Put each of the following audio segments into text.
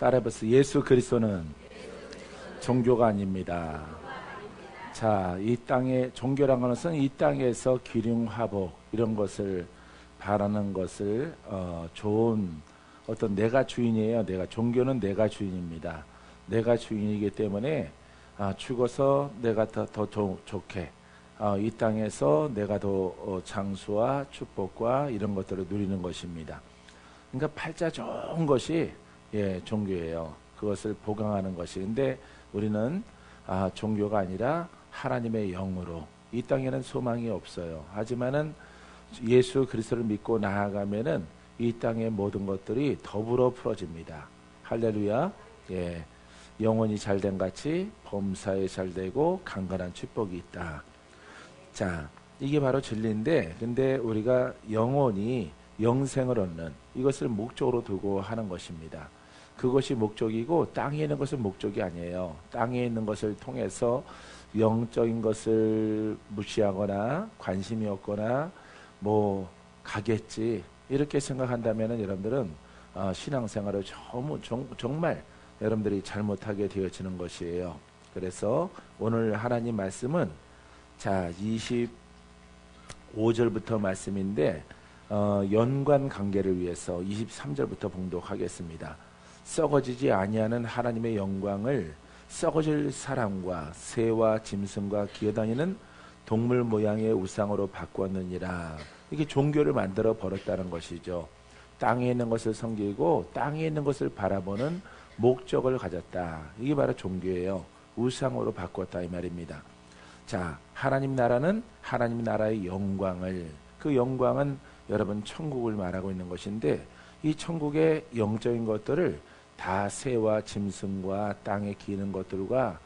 따라해보세요. 예수 그리스도는 종교가 아닙니다. 자, 이 땅에 종교란 것은 이 땅에서 기륭화복 이런 것을 바라는 것을 좋은 어떤 내가 주인이에요. 종교는 내가 주인입니다. 내가 주인이기 때문에 죽어서 내가 더 좋게 이 땅에서 내가 더 장수와 축복과 이런 것들을 누리는 것입니다. 그러니까 팔자 좋은 것이 종교예요. 그것을 보강하는 것이. 근데 우리는 종교가 아니라 하나님의 영으로 이 땅에는 소망이 없어요. 하지만은 예수 그리스도를 믿고 나아가면은 이 땅의 모든 것들이 더불어 풀어집니다. 할렐루야. 영혼이 잘된 같이 범사에 잘되고 강건한 축복이 있다. 자, 이게 바로 진리인데, 근데 우리가 영혼이 영생을 얻는 이것을 목적으로 두고 하는 것입니다. 그것이 목적이고 땅에 있는 것은 목적이 아니에요. 땅에 있는 것을 통해서 영적인 것을 무시하거나 관심이 없거나 뭐 가겠지 이렇게 생각한다면 여러분들은 신앙생활을 정말 여러분들이 잘못하게 되어지는 것이에요. 그래서 오늘 하나님 말씀은 자 25절부터 말씀인데 연관 관계를 위해서 23절부터 봉독하겠습니다. 썩어지지 아니하는 하나님의 영광을 썩어질 사람과 새와 짐승과 기어다니는 동물 모양의 우상으로 바꾸었느니라. 이게 종교를 만들어 버렸다는 것이죠. 땅에 있는 것을 섬기고 땅에 있는 것을 바라보는 목적을 가졌다. 이게 바로 종교예요. 우상으로 바꾸었다 이 말입니다. 자, 하나님 나라는 하나님 나라의 영광을, 그 영광은 여러분 천국을 말하고 있는 것인데 이 천국의 영적인 것들을 다 새와 짐승과 땅에 기는 것들과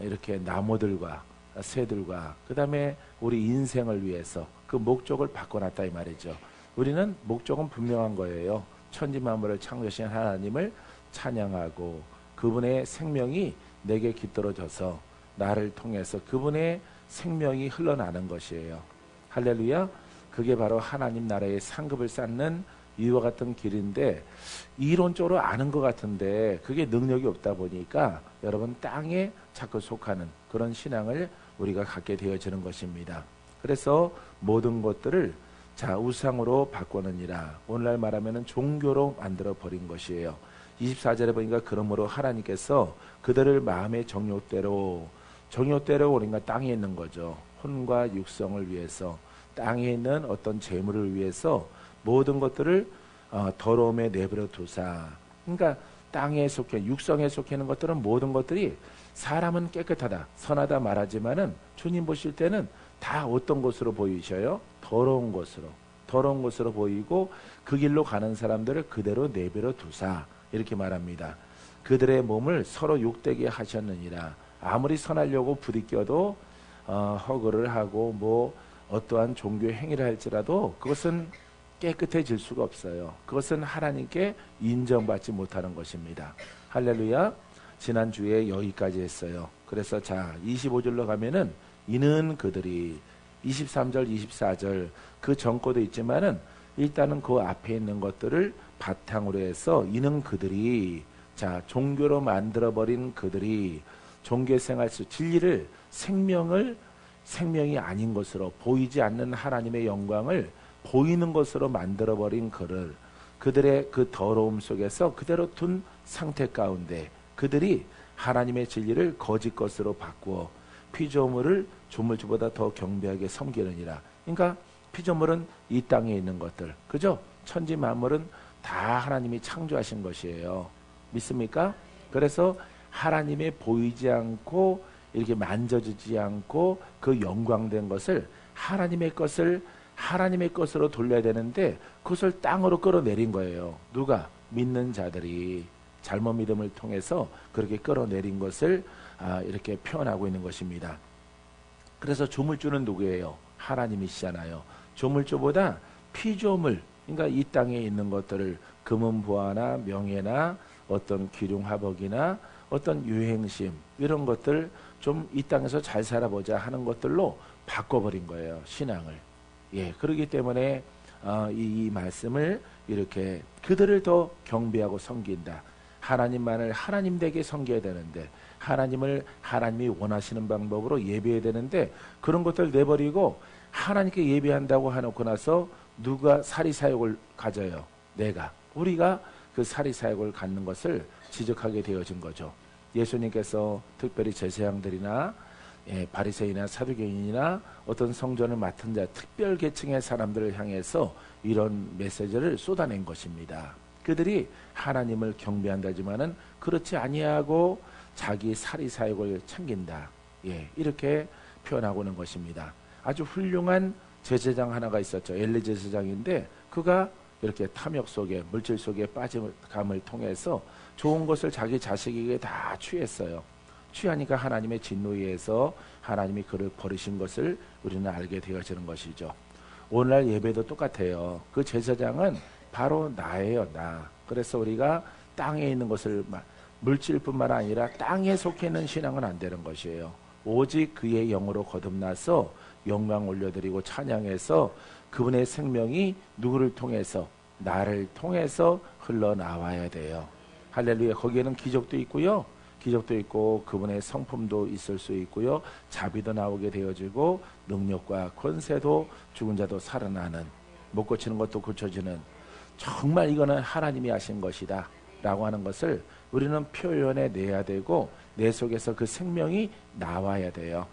이렇게 나무들과 새들과 그 다음에 우리 인생을 위해서 그 목적을 바꿔놨다 이 말이죠. 우리는 목적은 분명한 거예요. 천지만물을 창조하신 하나님을 찬양하고 그분의 생명이 내게 깃들어져서 나를 통해서 그분의 생명이 흘러나는 것이에요. 할렐루야. 그게 바로 하나님 나라의 상급을 쌓는 이와 같은 길인데 이론적으로 아는 것 같은데 그게 능력이 없다 보니까 여러분 땅에 자꾸 속하는 그런 신앙을 우리가 갖게 되어지는 것입니다. 그래서 모든 것들을 자 우상으로 바꾸느니라. 오늘날 말하면 종교로 만들어 버린 것이에요. 24절에 보니까 그러므로 하나님께서 그들을 마음의 정욕대로 우리가 땅에 있는 거죠. 혼과 육성을 위해서 땅에 있는 어떤 재물을 위해서 모든 것들을 더러움에 내버려 두사. 그러니까 땅에 속해 육성에 속해 있는 것들은 모든 것들이 사람은 깨끗하다 선하다 말하지만은 주님 보실 때는 다 어떤 것으로 보이셔요? 더러운 것으로 보이고 그 길로 가는 사람들을 그대로 내버려 두사 이렇게 말합니다. 그들의 몸을 서로 욕되게 하셨느니라. 아무리 선하려고 부딪혀도 허구를 하고 뭐 어떠한 종교 행위를 할지라도 그것은 깨끗해질 수가 없어요. 그것은 하나님께 인정받지 못하는 것입니다. 할렐루야. 지난주에 여기까지 했어요. 그래서 자 25절로 가면은 이는 그들이 23절 24절 그 전거도 있지만은 일단은 그 앞에 있는 것들을 바탕으로 해서 이는 그들이 자 종교로 만들어버린 그들이 종교생활 속 진리를 생명이 아닌 것으로 보이지 않는 하나님의 영광을 보이는 것으로 만들어버린 그들의 그 더러움 속에서 그대로 둔 상태 가운데 그들이 하나님의 진리를 거짓 것으로 바꾸어 피조물을 조물주보다 더 경배하게 섬기느니라. 그러니까 피조물은 이 땅에 있는 것들, 그죠? 천지 만물은 다 하나님이 창조하신 것이에요. 믿습니까? 그래서 하나님의 보이지 않고 이렇게 만져지지 않고 그 영광된 것을 하나님의 것으로 돌려야 되는데 그것을 땅으로 끌어내린 거예요. 누가? 믿는 자들이 잘못 믿음을 통해서 그렇게 끌어내린 것을 이렇게 표현하고 있는 것입니다. 그래서 조물주는 누구예요? 하나님이시잖아요. 조물주보다 피조물, 그러니까 이 땅에 있는 것들을 금은보화나 명예나 어떤 기륭화복이나 어떤 유행심 이런 것들 좀 이 땅에서 잘 살아보자 하는 것들로 바꿔버린 거예요. 신앙을. 그렇기 때문에 이 말씀을 이렇게 그들을 더 경배하고 섬긴다. 하나님만을 하나님 되게 섬겨야 되는데, 하나님을 하나님이 원하시는 방법으로 예배해야 되는데, 그런 것들 내버리고 하나님께 예배한다고 해놓고 나서 누가 사리사욕을 가져요? 우리가 그 사리사욕을 갖는 것을 지적하게 되어진 거죠. 예수님께서 특별히 제사장들이나 바리새인이나 사두개인이나 어떤 성전을 맡은 자, 특별 계층의 사람들을 향해서 이런 메시지를 쏟아낸 것입니다. 그들이 하나님을 경배한다지만은 그렇지 아니하고 자기 사리사욕을 챙긴다. 이렇게 표현하고 있는 것입니다. 아주 훌륭한 제사장 하나가 있었죠. 엘리 제사장인데 그가 이렇게 탐욕 속에, 물질 속에 빠짐감을 통해서 좋은 것을 자기 자식에게 다 취했어요. 취하니까 하나님의 진노에 의해서 하나님이 그를 버리신 것을 우리는 알게 되어지는 것이죠. 오늘날 예배도 똑같아요. 그 제사장은 바로 나예요, 나. 그래서 우리가 땅에 있는 것을, 물질뿐만 아니라 땅에 속해 있는 신앙은 안 되는 것이에요. 오직 그의 영으로 거듭나서 영광 올려드리고 찬양해서 그분의 생명이 누구를 통해서, 나를 통해서 흘러나와야 돼요. 할렐루야. 거기에는 기적도 있고요. 기적도 있고 그분의 성품도 있을 수 있고요. 자비도 나오게 되어지고 능력과 권세도, 죽은 자도 살아나는, 못 고치는 것도 고쳐지는, 정말 이거는 하나님이 하신 것이다 라고 하는 것을 우리는 표현해 내야 되고, 내 속에서 그 생명이 나와야 돼요.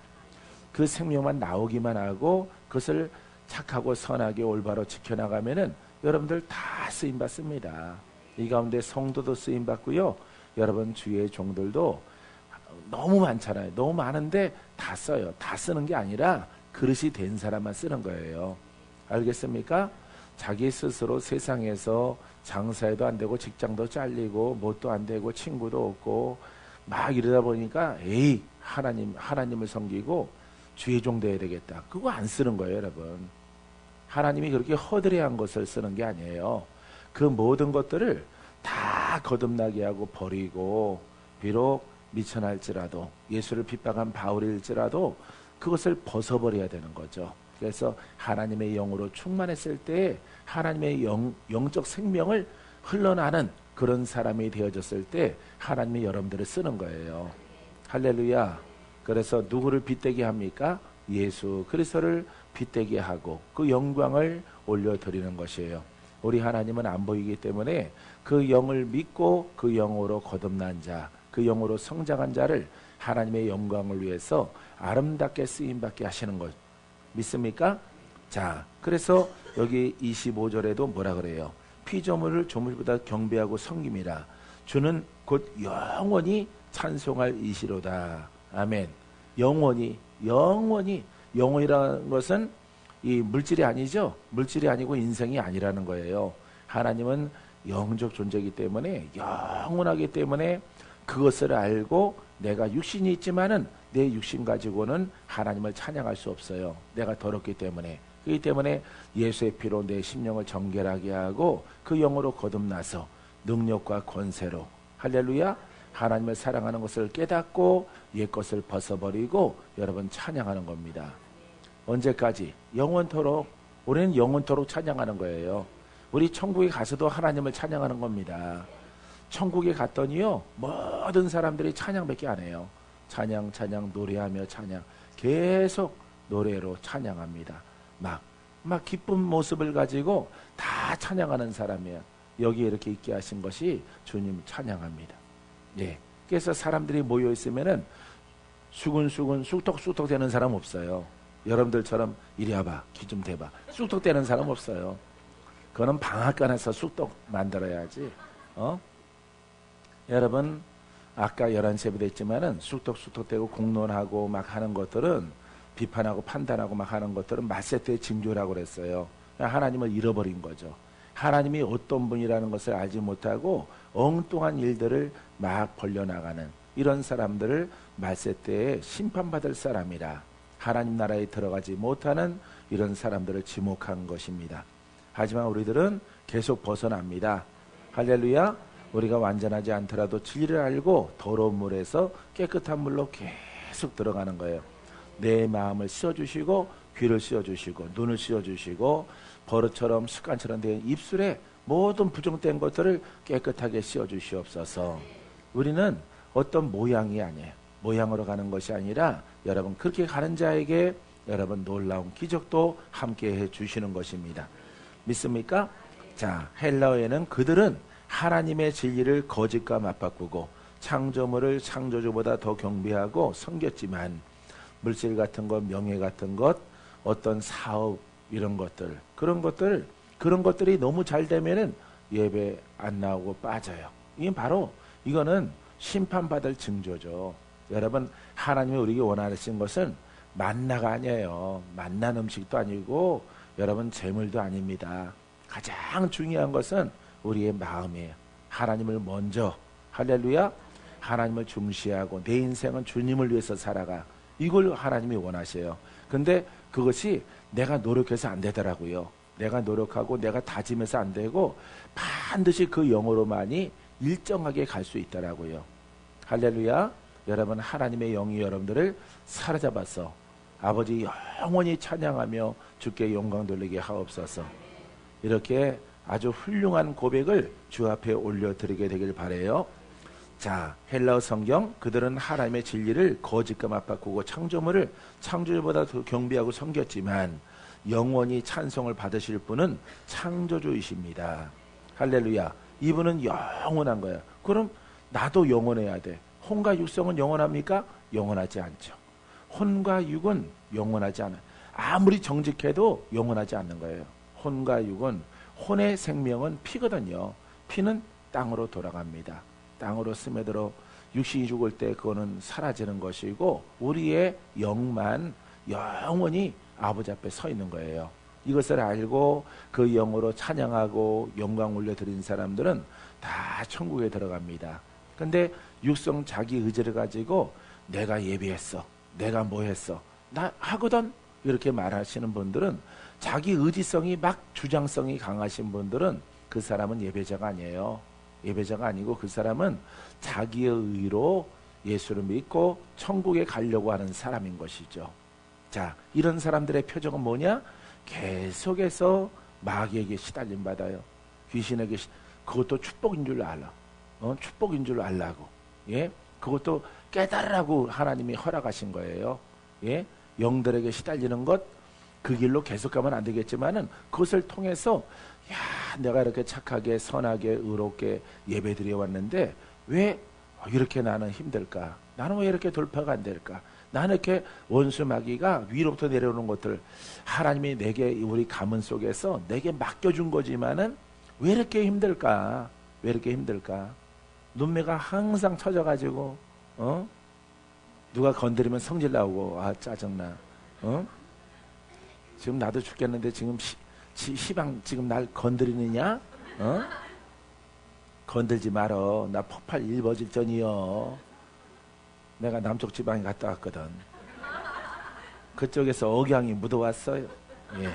그 생명만 나오기만 하고 그것을 착하고 선하게 올바로 지켜나가면은 여러분들 다 쓰임받습니다. 이 가운데 성도도 쓰임받고요. 여러분 주위의 종들도 너무 많잖아요. 너무 많은데 다 써요. 다 쓰는 게 아니라 그릇이 된 사람만 쓰는 거예요. 알겠습니까? 자기 스스로 세상에서 장사해도 안 되고 직장도 잘리고 뭣도 안 되고 친구도 없고 막 이러다 보니까 하나님을 섬기고 주의 종 돼야 되겠다. 그거 안 쓰는 거예요, 여러분. 하나님이 그렇게 허드레한 것을 쓰는 게 아니에요. 그 모든 것들을 다 거듭나게 하고 버리고, 비록 미천할지라도, 예수를 핍박한 바울일지라도 그것을 벗어버려야 되는 거죠. 그래서 하나님의 영으로 충만했을 때 하나님의 영적 생명을 흘러나는 그런 사람이 되어졌을 때 하나님이 여러분들을 쓰는 거예요. 할렐루야. 그래서 누구를 빗대게 합니까? 예수 그리스도를 빗대게 하고 그 영광을 올려드리는 것이에요. 우리 하나님은 안 보이기 때문에 그 영을 믿고 그 영으로 거듭난 자, 그 영으로 성장한 자를 하나님의 영광을 위해서 아름답게 쓰임받게 하시는 것 믿습니까? 자, 그래서 여기 25절에도 뭐라 그래요? 피조물을 조물보다 경배하고 섬김이라. 주는 곧 영원히 찬송할 이시로다. 아멘. 영원이라는 것은 이 물질이 아니죠. 물질이 아니고 인생이 아니라는 거예요. 하나님은 영적 존재이기 때문에, 영원하기 때문에 그것을 알고 내가 육신이 있지만은 내 육신 가지고는 하나님을 찬양할 수 없어요. 내가 더럽기 때문에. 그렇기 때문에 예수의 피로 내 심령을 정결하게 하고 그 영으로 거듭나서 능력과 권세로, 할렐루야, 하나님을 사랑하는 것을 깨닫고 옛 것을 벗어버리고 여러분 찬양하는 겁니다. 언제까지? 영원토록. 우리는 영원토록 찬양하는 거예요. 우리 천국에 가서도 하나님을 찬양하는 겁니다. 천국에 갔더니요, 모든 사람들이 찬양밖에 안 해요. 찬양 노래하며 찬양, 계속 노래로 찬양합니다. 막 기쁜 모습을 가지고 다 찬양하는 사람이에요. 여기에 이렇게 있게 하신 것이 주님 찬양합니다. 네. 그래서 사람들이 모여 있으면은 수근수근 쑥덕쑥덕 되는 사람 없어요. 여러분들처럼 이리 와봐, 귀 좀 대봐, 쑥덕 되는 사람 없어요. 그거는 방앗간에서 쑥덕 만들어야지. 여러분 아까 11시에 했지만은 쑥덕쑥덕대고 공론하고 막 하는 것들은, 비판하고 판단하고 막 하는 것들은 마세트의 징조라고 그랬어요. 하나님을 잃어버린 거죠. 하나님이 어떤 분이라는 것을 알지 못하고 엉뚱한 일들을 막 벌려나가는 이런 사람들을 말세때에 심판받을 사람이라, 하나님 나라에 들어가지 못하는 이런 사람들을 지목한 것입니다. 하지만 우리들은 계속 벗어납니다. 할렐루야. 우리가 완전하지 않더라도 진리를 알고 더러운 물에서 깨끗한 물로 계속 들어가는 거예요. 내 마음을 씌워주시고 귀를 씌워주시고 눈을 씌워주시고 버릇처럼 습관처럼 된 입술에 모든 부정된 것들을 깨끗하게 씌워주시옵소서. 우리는 어떤 모양이 아니에요. 모양으로 가는 것이 아니라 여러분 그렇게 가는 자에게 여러분 놀라운 기적도 함께 해주시는 것입니다. 믿습니까? 자, 헬라어에는 그들은 하나님의 진리를 거짓과 맞바꾸고 창조물을 창조주보다 더 경배하고 섬겼지만 물질 같은 것, 명예 같은 것, 어떤 사업 이런 것들, 그런 것들이 너무 잘 되면은 예배 안 나오고 빠져요. 이게 바로 이거는 심판받을 징조죠. 여러분 하나님이 우리에게 원하신 것은 만나가 아니에요. 만난 음식도 아니고 여러분 재물도 아닙니다. 가장 중요한 것은 우리의 마음이에요. 하나님을 먼저 할렐루야 하나님을 중시하고 내 인생은 주님을 위해서 살아가. 이걸 하나님이 원하셔요. 근데 그것이 내가 노력해서 안 되더라고요. 내가 노력하고 내가 다짐해서 안 되고 반드시 그 영으로만이 일정하게 갈 수 있더라고요. 할렐루야. 여러분 하나님의 영이 여러분들을 사로잡아서 아버지 영원히 찬양하며 주께 영광 돌리게 하옵소서. 이렇게 아주 훌륭한 고백을 주 앞에 올려드리게 되길 바라요. 자, 헬라어 성경 그들은 하나님의 진리를 거짓과 맞바꾸고 창조물을 창조주보다 더 경배하고 섬겼지만 영원히 찬송을 받으실 분은 창조주이십니다. 할렐루야. 이분은 영원한 거야. 그럼 나도 영원해야 돼. 혼과 육성은 영원합니까? 영원하지 않죠. 혼과 육은 영원하지 않아요. 아무리 정직해도 영원하지 않는 거예요. 혼과 육은 혼의 생명은 피거든요. 피는 땅으로 돌아갑니다. 땅으로 스며들어 육신이 죽을 때 그거는 사라지는 것이고 우리의 영만 영원히 아버지 앞에 서 있는 거예요. 이것을 알고 그 영으로 찬양하고 영광 올려드린 사람들은 다 천국에 들어갑니다. 근데 육성 자기 의지를 가지고 내가 예배했어, 내가 뭐 했어, 나 하거든 이렇게 말하시는 분들은 자기 의지성이 막 주장성이 강하신 분들은 그 사람은 예배자가 아니에요. 예배자가 아니고 그 사람은 자기의 의로 예수를 믿고 천국에 가려고 하는 사람인 것이죠. 자, 이런 사람들의 표정은 뭐냐? 계속해서 마귀에게 시달림 받아요. 귀신에게 그것도 축복인 줄 알아. 축복인 줄 알라고. 예? 그것도 깨달으라고 하나님이 허락하신 거예요. 예? 영들에게 시달리는 것, 그 길로 계속 가면 안 되겠지만은 그것을 통해서 야, 내가 이렇게 착하게 선하게 의롭게 예배드려 왔는데 왜 이렇게 나는 힘들까? 나는 왜 이렇게 돌파가 안 될까? 나는 이렇게 원수 마귀가 위로부터 내려오는 것들 하나님이 내게 우리 가문 속에서 내게 맡겨준 거지만은 왜 이렇게 힘들까? 왜 이렇게 힘들까? 눈매가 항상 처져가지고 누가 건드리면 성질 나오고 아 짜증나. 지금 나도 죽겠는데 지금 시방 지금 날 건드리느냐? 건들지 말어. 나 폭발 일버질 전이요. 내가 남쪽 지방에 갔다 왔거든. 그쪽에서 억양이 묻어왔어요. 예.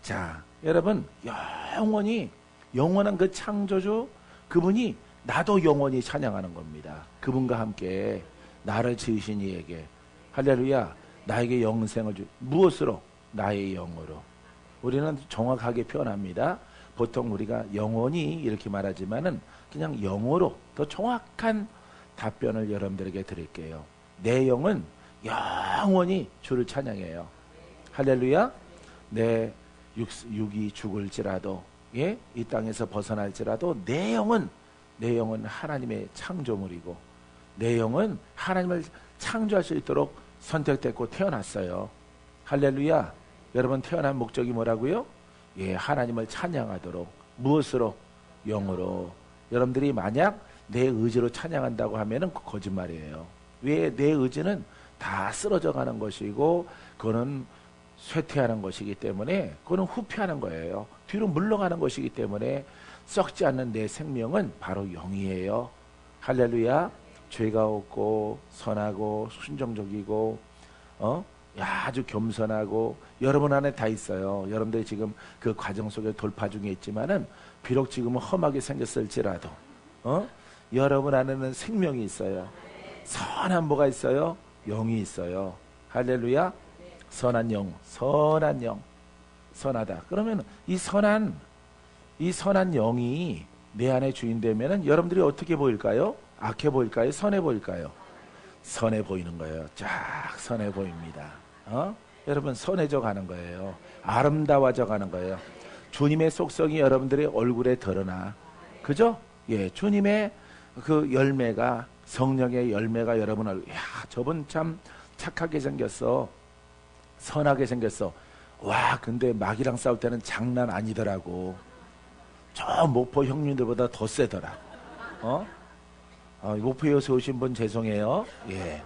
자, 여러분 영원히 영원한 그 창조주 그분이 나도 영원히 찬양하는 겁니다. 그분과 함께 나를 지으신 이에게 할렐루야 나에게 영생을 무엇으로? 나의 영으로. 우리는 정확하게 표현합니다. 보통 우리가 영원히 이렇게 말하지만은 그냥 영어로 더 정확한 답변을 여러분들에게 드릴게요. 내 영은 영원히 주를 찬양해요. 할렐루야. 내 육이 죽을지라도 예? 이 땅에서 벗어날지라도 내 영은 하나님의 창조물이고 내 영은 하나님을 창조할 수 있도록 선택됐고 태어났어요. 할렐루야. 여러분 태어난 목적이 뭐라고요? 예, 하나님을 찬양하도록. 무엇으로? 영으로. 여러분들이 만약 내 의지로 찬양한다고 하면은 거짓말이에요. 왜? 내 의지는 다 쓰러져 가는 것이고 그거는 쇠퇴하는 것이기 때문에 그거는 후퇴하는 거예요. 뒤로 물러가는 것이기 때문에 썩지 않는 내 생명은 바로 영이에요. 할렐루야. 죄가 없고 선하고 순종적이고 아주 겸손하고 여러분 안에 다 있어요. 여러분들이 지금 그 과정 속에 돌파 중에 있지만은 비록 지금은 험하게 생겼을지라도 여러분 안에는 생명이 있어요. 선한 뭐가 있어요? 영이 있어요. 할렐루야. 선한 영, 선한 영, 선하다. 그러면 이 선한 이 선한 영이 내 안에 주인 되면은 여러분들이 어떻게 보일까요? 악해 보일까요? 선해 보일까요? 선해 보이는 거예요. 쫙 선해 보입니다. 여러분 선해져 가는 거예요. 아름다워져 가는 거예요. 주님의 속성이 여러분들의 얼굴에 드러나. 그죠? 예, 주님의 그 열매가, 성령의 열매가 여러분을, 야, 저분 참 착하게 생겼어. 선하게 생겼어. 와, 근데 마귀랑 싸울 때는 장난 아니더라고. 저 목포 형님들보다 더 세더라. 목포에서 오신 분 죄송해요. 예,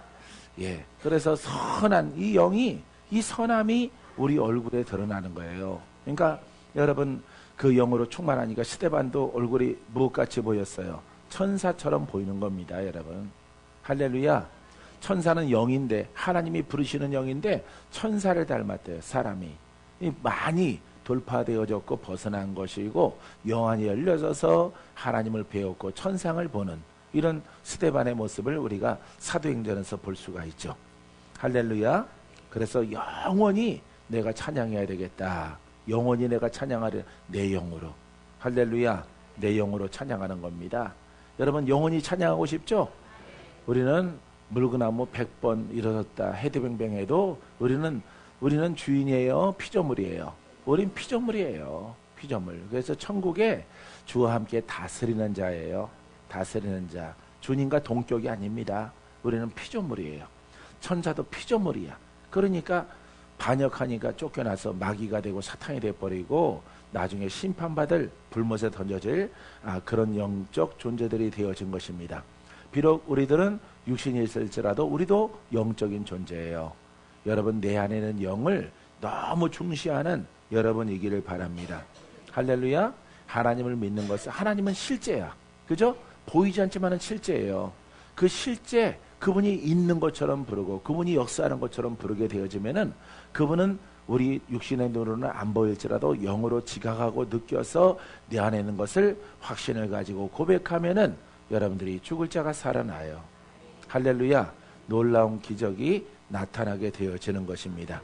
예. 그래서 선한 이 영이, 이 선함이 우리 얼굴에 드러나는 거예요. 그러니까 여러분 그 영으로 충만하니까 스데반도 얼굴이 무엇같이 보였어요? 천사처럼 보이는 겁니다, 여러분. 할렐루야. 천사는 영인데, 하나님이 부르시는 영인데 천사를 닮았대요, 사람이. 많이 돌파되어졌고 벗어난 것이고 영안이 열려져서 하나님을 배웠고 천상을 보는 이런 스데반의 모습을 우리가 사도행전에서 볼 수가 있죠. 할렐루야. 그래서 영원히 내가 찬양해야 되겠다. 영원히 내가 찬양하려, 내 영으로. 할렐루야. 내 영으로 찬양하는 겁니다. 여러분 영원히 찬양하고 싶죠? 우리는 물구나무 100번 일어섰다 헤드뱅뱅해도 우리는 주인이에요, 피조물이에요? 우린 피조물이에요. 피조물. 그래서 천국에 주와 함께 다스리는 자예요. 다스리는 자. 주님과 동격이 아닙니다. 우리는 피조물이에요. 천사도 피조물이야. 그러니까 반역하니까 쫓겨나서 마귀가 되고 사탄이 돼버리고 나중에 심판받을 불못에 던져질 그런 영적 존재들이 되어진 것입니다. 비록 우리들은 육신이 있을지라도 우리도 영적인 존재예요. 여러분 내 안에는 영을 너무 중시하는 여러분이기를 바랍니다. 할렐루야. 하나님을 믿는 것은, 하나님은 실제야. 그죠? 보이지 않지만은 실제예요. 그 실제, 그분이 있는 것처럼 부르고 그분이 역사하는 것처럼 부르게 되어지면은 그분은 우리 육신의 눈으로는 안 보일지라도 영으로 지각하고 느껴서 내 안에 있는 것을 확신을 가지고 고백하면은 여러분들이 죽을 자가 살아나요. 할렐루야. 놀라운 기적이 나타나게 되어지는 것입니다.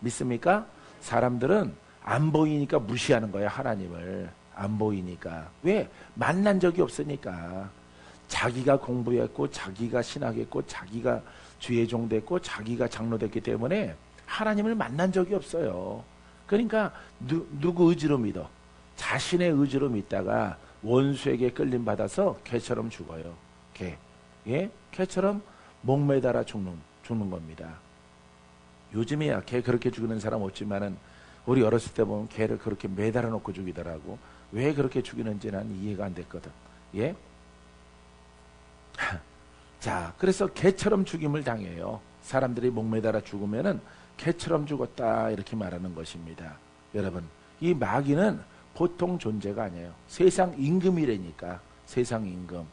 믿습니까? 사람들은 안 보이니까 무시하는 거예요. 하나님을 안 보이니까. 왜? 만난 적이 없으니까. 자기가 공부했고 자기가 신학했고 자기가 주의 종 됐고 자기가 장로 됐기 때문에 하나님을 만난 적이 없어요. 그러니까 누구 의지로 믿어? 자신의 의지로 믿다가 원수에게 끌림 받아서 개처럼 죽어요. 개. 예? 개처럼 목매달아 죽는 겁니다. 요즘에야 개 그렇게 죽이는 사람 없지만은 우리 어렸을 때 보면 개를 그렇게 매달아 놓고 죽이더라고. 왜 그렇게 죽이는지 난 이해가 안 됐거든. 예? 자, 그래서 개처럼 죽임을 당해요. 사람들이 목매달아 죽으면은 개처럼 죽었다 이렇게 말하는 것입니다. 여러분, 이 마귀는 보통 존재가 아니에요. 세상 임금이라니까. 세상 임금.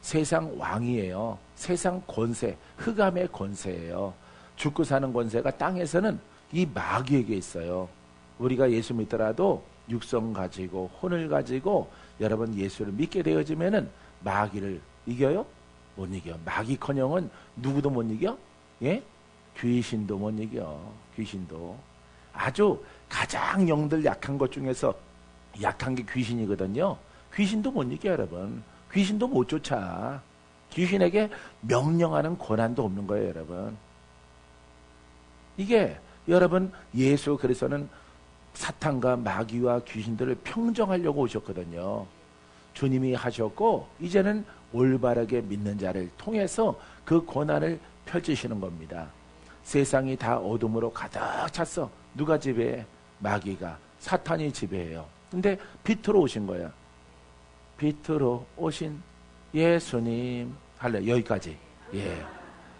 세상 왕이에요. 세상 권세, 흑암의 권세예요. 죽고 사는 권세가 땅에서는 이 마귀에게 있어요. 우리가 예수 믿더라도 육성 가지고 혼을 가지고 여러분 예수를 믿게 되어지면은 마귀를 이겨요? 못 이겨. 마귀커녕은 누구도 못 이겨? 예? 귀신도 못 이겨. 귀신도. 아주 가장 영들 약한 것 중에서 약한 게 귀신이거든요. 귀신도 못 이겨, 여러분. 귀신도 못 쫓아. 귀신에게 명령하는 권한도 없는 거예요, 여러분. 이게 여러분 예수 그리스도는 사탄과 마귀와 귀신들을 평정하려고 오셨거든요. 주님이 하셨고 이제는 올바르게 믿는 자를 통해서 그 권한을 펼치시는 겁니다. 세상이 다 어둠으로 가득 찼어. 누가 지배해? 마귀가. 사탄이 지배해요. 근데 빛으로 오신 거야. 빛으로 오신 예수님. 할래 여기까지. 예.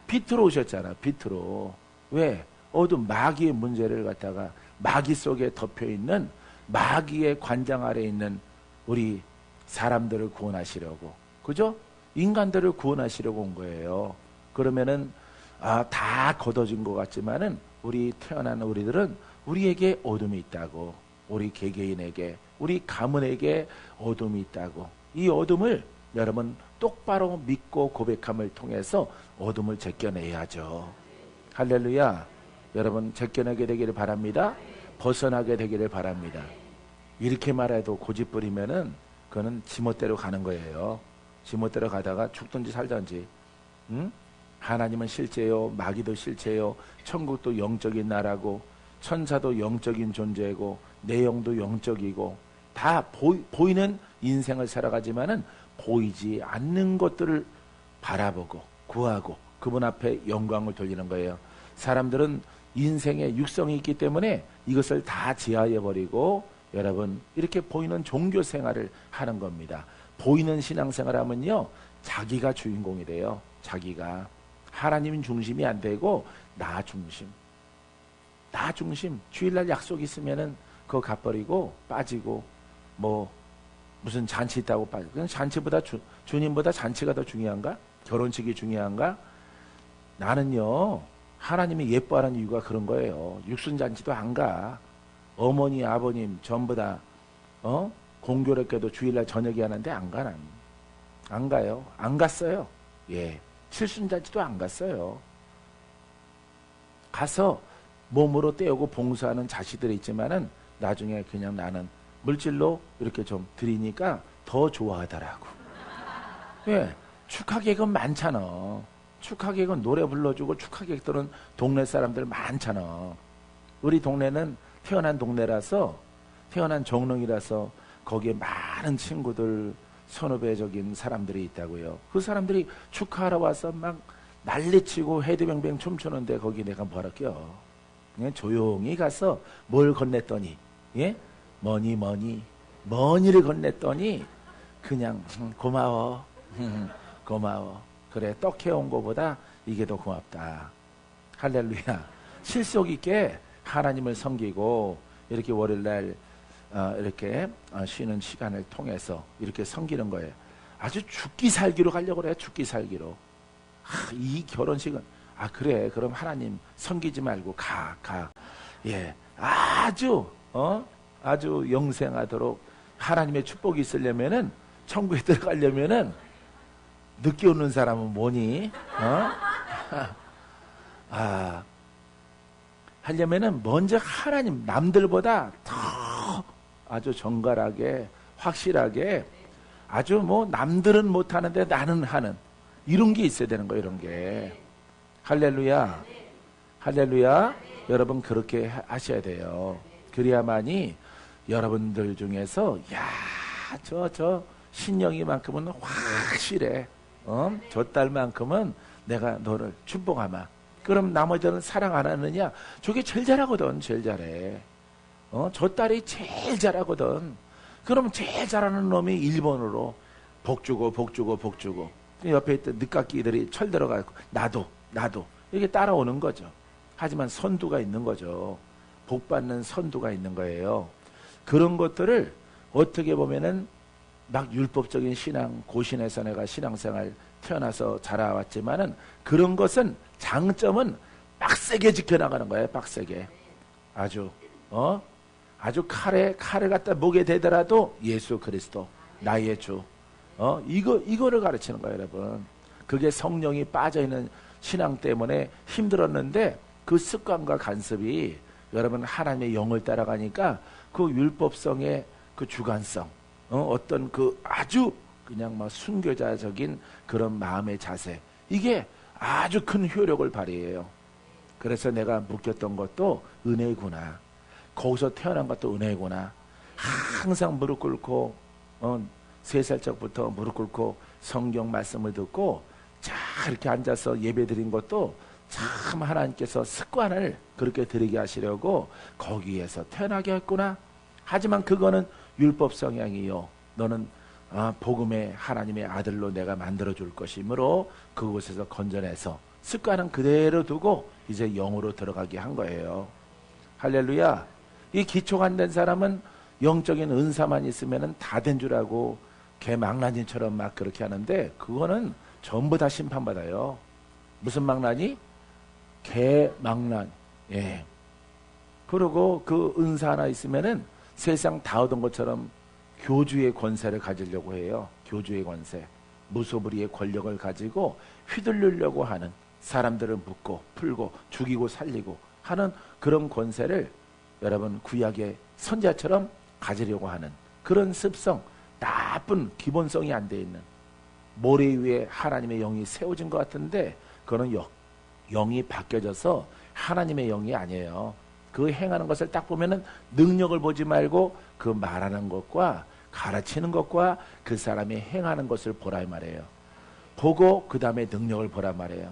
빛으로 오셨잖아. 빛으로. 왜? 어둠 마귀의 문제를 갖다가 마귀 속에 덮여있는 마귀의 관장 아래 있는 우리 사람들을 구원하시려고. 그죠? 인간들을 구원하시려고 온 거예요. 그러면은 다 걷어진 것 같지만은 우리 태어난 우리들은 우리에게 어둠이 있다고. 우리 개개인에게, 우리 가문에게 어둠이 있다고. 이 어둠을 여러분 똑바로 믿고 고백함을 통해서 어둠을 제껴내야죠. 할렐루야. 여러분 제껴내게 되기를 바랍니다. 벗어나게 되기를 바랍니다. 이렇게 말해도 고집 부리면은 그거는 지멋대로 가는 거예요. 지멋대로 가다가 죽든지 살든지. 응? 하나님은 실제요, 마귀도 실제요, 천국도 영적인 나라고, 천사도 영적인 존재고, 내용도 영적이고, 다 보이는 인생을 살아가지만은 보이지 않는 것들을 바라보고 구하고 그분 앞에 영광을 돌리는 거예요. 사람들은 인생에 육성이 있기 때문에 이것을 다 지하해 버리고 여러분 이렇게 보이는 종교 생활을 하는 겁니다. 보이는 신앙생활 하면요, 자기가 주인공이 돼요. 자기가. 하나님 중심이 안 되고 나 중심. 나 중심. 주일날 약속 있으면은 그거 갚버리고 빠지고, 뭐 무슨 잔치 있다고 빠지고. 그냥 잔치보다 주님보다 잔치가 더 중요한가? 결혼식이 중요한가? 나는요, 하나님이 예뻐하는 이유가 그런 거예요. 육순잔치도 안 가. 어머니 아버님 전부 다 공교롭게도 주일날 저녁에 하는데 안 가. 난 안 가요. 안 갔어요. 예, 칠순잔치도 안 갔어요. 가서 몸으로 때우고 봉사하는 자식들이 있지만은 나중에 그냥 나는 물질로 이렇게 좀 드리니까 더 좋아하더라고. 왜? 축하객은 많잖아. 축하객은 노래 불러주고 축하객들은 동네 사람들 많잖아. 우리 동네는 태어난 동네라서, 태어난 정릉이라서 거기에 많은 친구들, 선후배적인 사람들이 있다고요. 그 사람들이 축하하러 와서 막 난리치고 헤드뱅뱅 춤추는데 거기 내가 뭐라 껴. 그냥 조용히 가서 뭘 건넸더니, 예? 머니를 건넸더니 그냥 고마워. 고마워. 그래, 떡 해온 거보다 이게 더 고맙다. 할렐루야. 실속 있게 하나님을 섬기고 이렇게 월요일날 이렇게 쉬는 시간을 통해서 이렇게 섬기는 거예요. 아주 죽기 살기로 가려고 그래요. 죽기 살기로. 이 결혼식은 그래, 그럼 하나님 섬기지 말고 가. 예, 아주 영생하도록 하나님의 축복이 있으려면은, 천국에 들어가려면은 늦게 오는 사람은 뭐니? 하려면은 먼저 하나님, 남들보다 더 아주 정갈하게 확실하게, 아주 뭐 남들은 못하는데 나는 하는 이런 게 있어야 되는 거예요. 이런 게. 할렐루야. 할렐루야. 여러분 그렇게 하셔야 돼요. 그래야만이 여러분들 중에서 저 신영이만큼은 확실해. 저 딸만큼은 내가 너를 축복하마. 그럼 나머지는 사랑 안 하느냐? 저게 제일 잘하거든. 제일 잘해. 저 딸이 제일 잘하거든. 그럼 제일 잘하는 놈이 1번으로 복 주고 옆에 있던 늦깎이들이 철 들어가고 나도 이렇게 따라오는 거죠. 하지만 선두가 있는 거죠. 복 받는 선두가 있는 거예요. 그런 것들을 어떻게 보면은 막 율법적인 신앙, 고신에서 내가 신앙생활 태어나서 자라왔지만은 그런 것은, 장점은 빡세게 지켜나가는 거예요. 빡세게. 아주 칼을 갖다 목에 대더라도 예수 그리스도 나의 주. 이거를 가르치는 거예요, 여러분. 그게 성령이 빠져있는 신앙 때문에 힘들었는데 그 습관과 간섭이 여러분 하나님의 영을 따라가니까 그 율법성의 그 주관성, 어떤 그 아주 그냥 막 순교자적인 그런 마음의 자세, 이게 아주 큰 효력을 발휘해요. 그래서 내가 묶였던 것도 은혜구나. 거기서 태어난 것도 은혜구나. 항상 무릎 꿇고 3살 적부터 무릎 꿇고 성경 말씀을 듣고 자 이렇게 앉아서 예배 드린 것도 참 하나님께서 습관을 그렇게 들이게 하시려고 거기에서 태어나게 했구나. 하지만 그거는 율법 성향이요. 너는 복음의 하나님의 아들로 내가 만들어줄 것이므로 그곳에서 건져내서 습관은 그대로 두고 이제 영으로 들어가게 한 거예요. 할렐루야. 이 기초가 안 된 사람은 영적인 은사만 있으면 다 된 줄 알고 개망나니처럼 막 그렇게 하는데 그거는 전부 다 심판받아요. 무슨 망나니? 개망나니. 예. 그리고 그 은사 하나 있으면은 세상 다 얻은 것처럼 교주의 권세를 가지려고 해요. 교주의 권세. 무소불위의 권력을 가지고 휘둘르려고 하는, 사람들을 묶고 풀고 죽이고 살리고 하는 그런 권세를 여러분 구약의 선자처럼 가지려고 하는 그런 습성, 나쁜 기본성이 안 돼 있는 모래 위에 하나님의 영이 세워진 것 같은데 그거는 영이 바뀌어져서 하나님의 영이 아니에요. 그 행하는 것을 딱 보면은 능력을 보지 말고 그 말하는 것과 가르치는 것과 그 사람이 행하는 것을 보라 이 말이에요. 보고 그 다음에 능력을 보라 말이에요.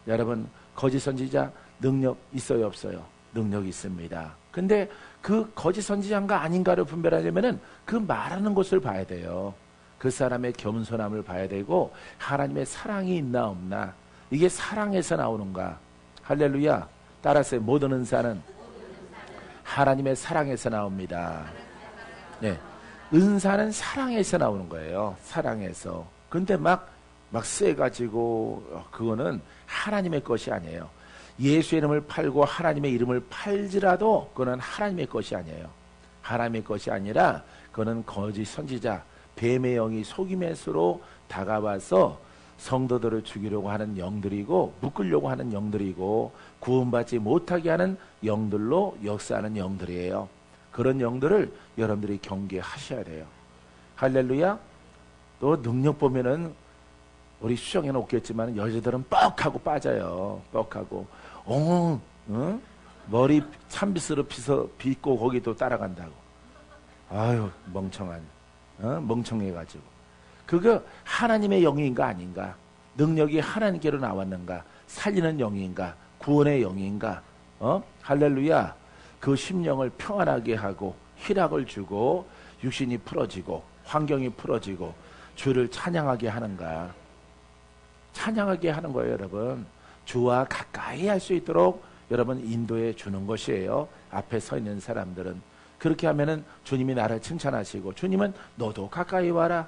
여러분 거짓 선지자 능력 있어요 없어요? 능력이 있습니다. 근데 그 거짓 선지자인가 아닌가를 분별하려면은 그 말하는 것을 봐야 돼요. 그 사람의 겸손함을 봐야 되고 하나님의 사랑이 있나 없나, 이게 사랑에서 나오는가. 할렐루야. 따라서 모든 은사는 하나님의 사랑에서 나옵니다. 네. 은사는 사랑에서 나오는 거예요. 사랑에서. 근데 막 세가지고 그거는 하나님의 것이 아니에요. 예수의 이름을 팔고 하나님의 이름을 팔지라도 그거는 하나님의 것이 아니에요. 하나님의 것이 아니라 그거는 거짓 선지자, 뱀의 영이 속임의 수로 다가와서 성도들을 죽이려고 하는 영들이고 묶으려고 하는 영들이고 구원받지 못하게 하는 영들로 역사하는 영들이에요. 그런 영들을 여러분들이 경계하셔야 돼요. 할렐루야. 또 능력 보면은 우리 수정해 놓겠지만 여자들은 뻑하고 빠져요. 뻑하고 응? 머리 참빗으로 빗고 거기도 따라간다고. 아유 멍청한, 멍청해가지고. 그거 하나님의 영인가 아닌가? 능력이 하나님께로 나왔는가? 살리는 영인가? 구원의 영인가? 할렐루야. 그 심령을 평안하게 하고 희락을 주고 육신이 풀어지고 환경이 풀어지고 주를 찬양하게 하는가? 찬양하게 하는 거예요, 여러분. 주와 가까이 할 수 있도록 여러분 인도해 주는 것이에요. 앞에 서 있는 사람들은. 그렇게 하면은 주님이 나를 칭찬하시고 주님은 너도 가까이 와라.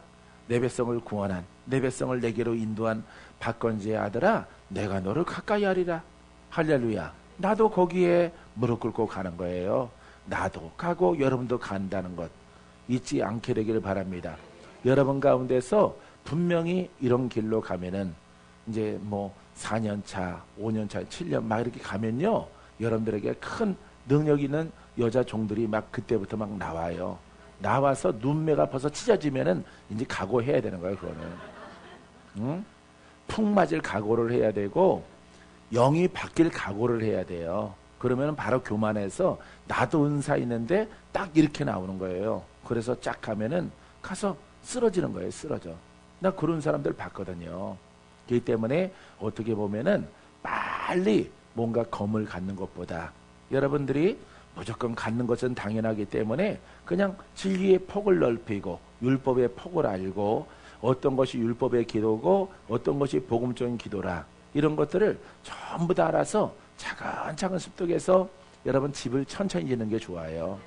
내 백성을 구원한, 내 백성을 내게로 인도한 박건지의 아들아, 내가 너를 가까이 하리라. 할렐루야. 나도 거기에 무릎 꿇고 가는 거예요. 나도 가고 여러분도 간다는 것 잊지 않게 되기를 바랍니다. 여러분 가운데서 분명히 이런 길로 가면은 이제 뭐 4년 차, 5년 차, 7년 막 이렇게 가면요, 여러분들에게 큰 능력 있는 여자 종들이 막 그때부터 막 나와요. 나와서 눈매가 벌써 찢어지면은 이제 각오해야 되는 거예요, 그거는. 응? 푹 맞을 각오를 해야 되고 영이 바뀔 각오를 해야 돼요. 그러면 바로 교만해서 나도 은사 있는데 딱 이렇게 나오는 거예요. 그래서 쫙 가면은 가서 쓰러지는 거예요. 쓰러져. 나 그런 사람들 봤거든요. 그렇기 때문에 어떻게 보면은 빨리 뭔가 검을 갖는 것보다 여러분들이 무조건 갖는 것은 당연하기 때문에 그냥 진리의 폭을 넓히고 율법의 폭을 알고 어떤 것이 율법의 기도고 어떤 것이 복음적인 기도라, 이런 것들을 전부 다 알아서 차근차근 습득해서 여러분 집을 천천히 짓는 게 좋아요.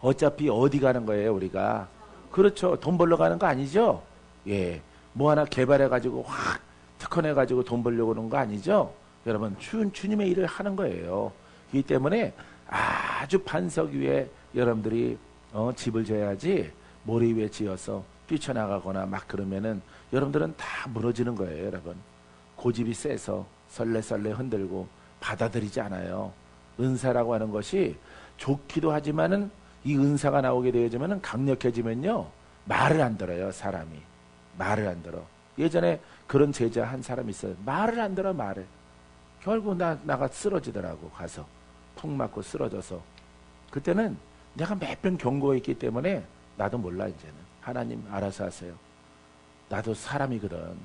어차피 어디 가는 거예요, 우리가? 그렇죠. 돈 벌러 가는 거 아니죠? 예. 뭐 하나 개발해가지고 확 특허내가지고 돈 벌려고 하는 거 아니죠? 여러분, 주님의 일을 하는 거예요. 그렇기 때문에 아주 반석 위에 여러분들이 집을 져야지 모래 위에 지어서 뛰쳐나가거나 막 그러면은 여러분들은 다 무너지는 거예요, 여러분. 고집이 세서 설레설레 흔들고 받아들이지 않아요. 은사라고 하는 것이 좋기도 하지만은 이 은사가 나오게 되어지면은 강력해지면요, 말을 안 들어요, 사람이. 말을 안 들어. 예전에 그런 제자 한 사람 있어요. 말을 안 들어, 말을. 결국 나가 쓰러지더라고, 가서. 푹 맞고 쓰러져서. 그때는 내가 몇 번 경고했기 때문에 나도 몰라, 이제는. 하나님 알아서 하세요. 나도 사람이거든.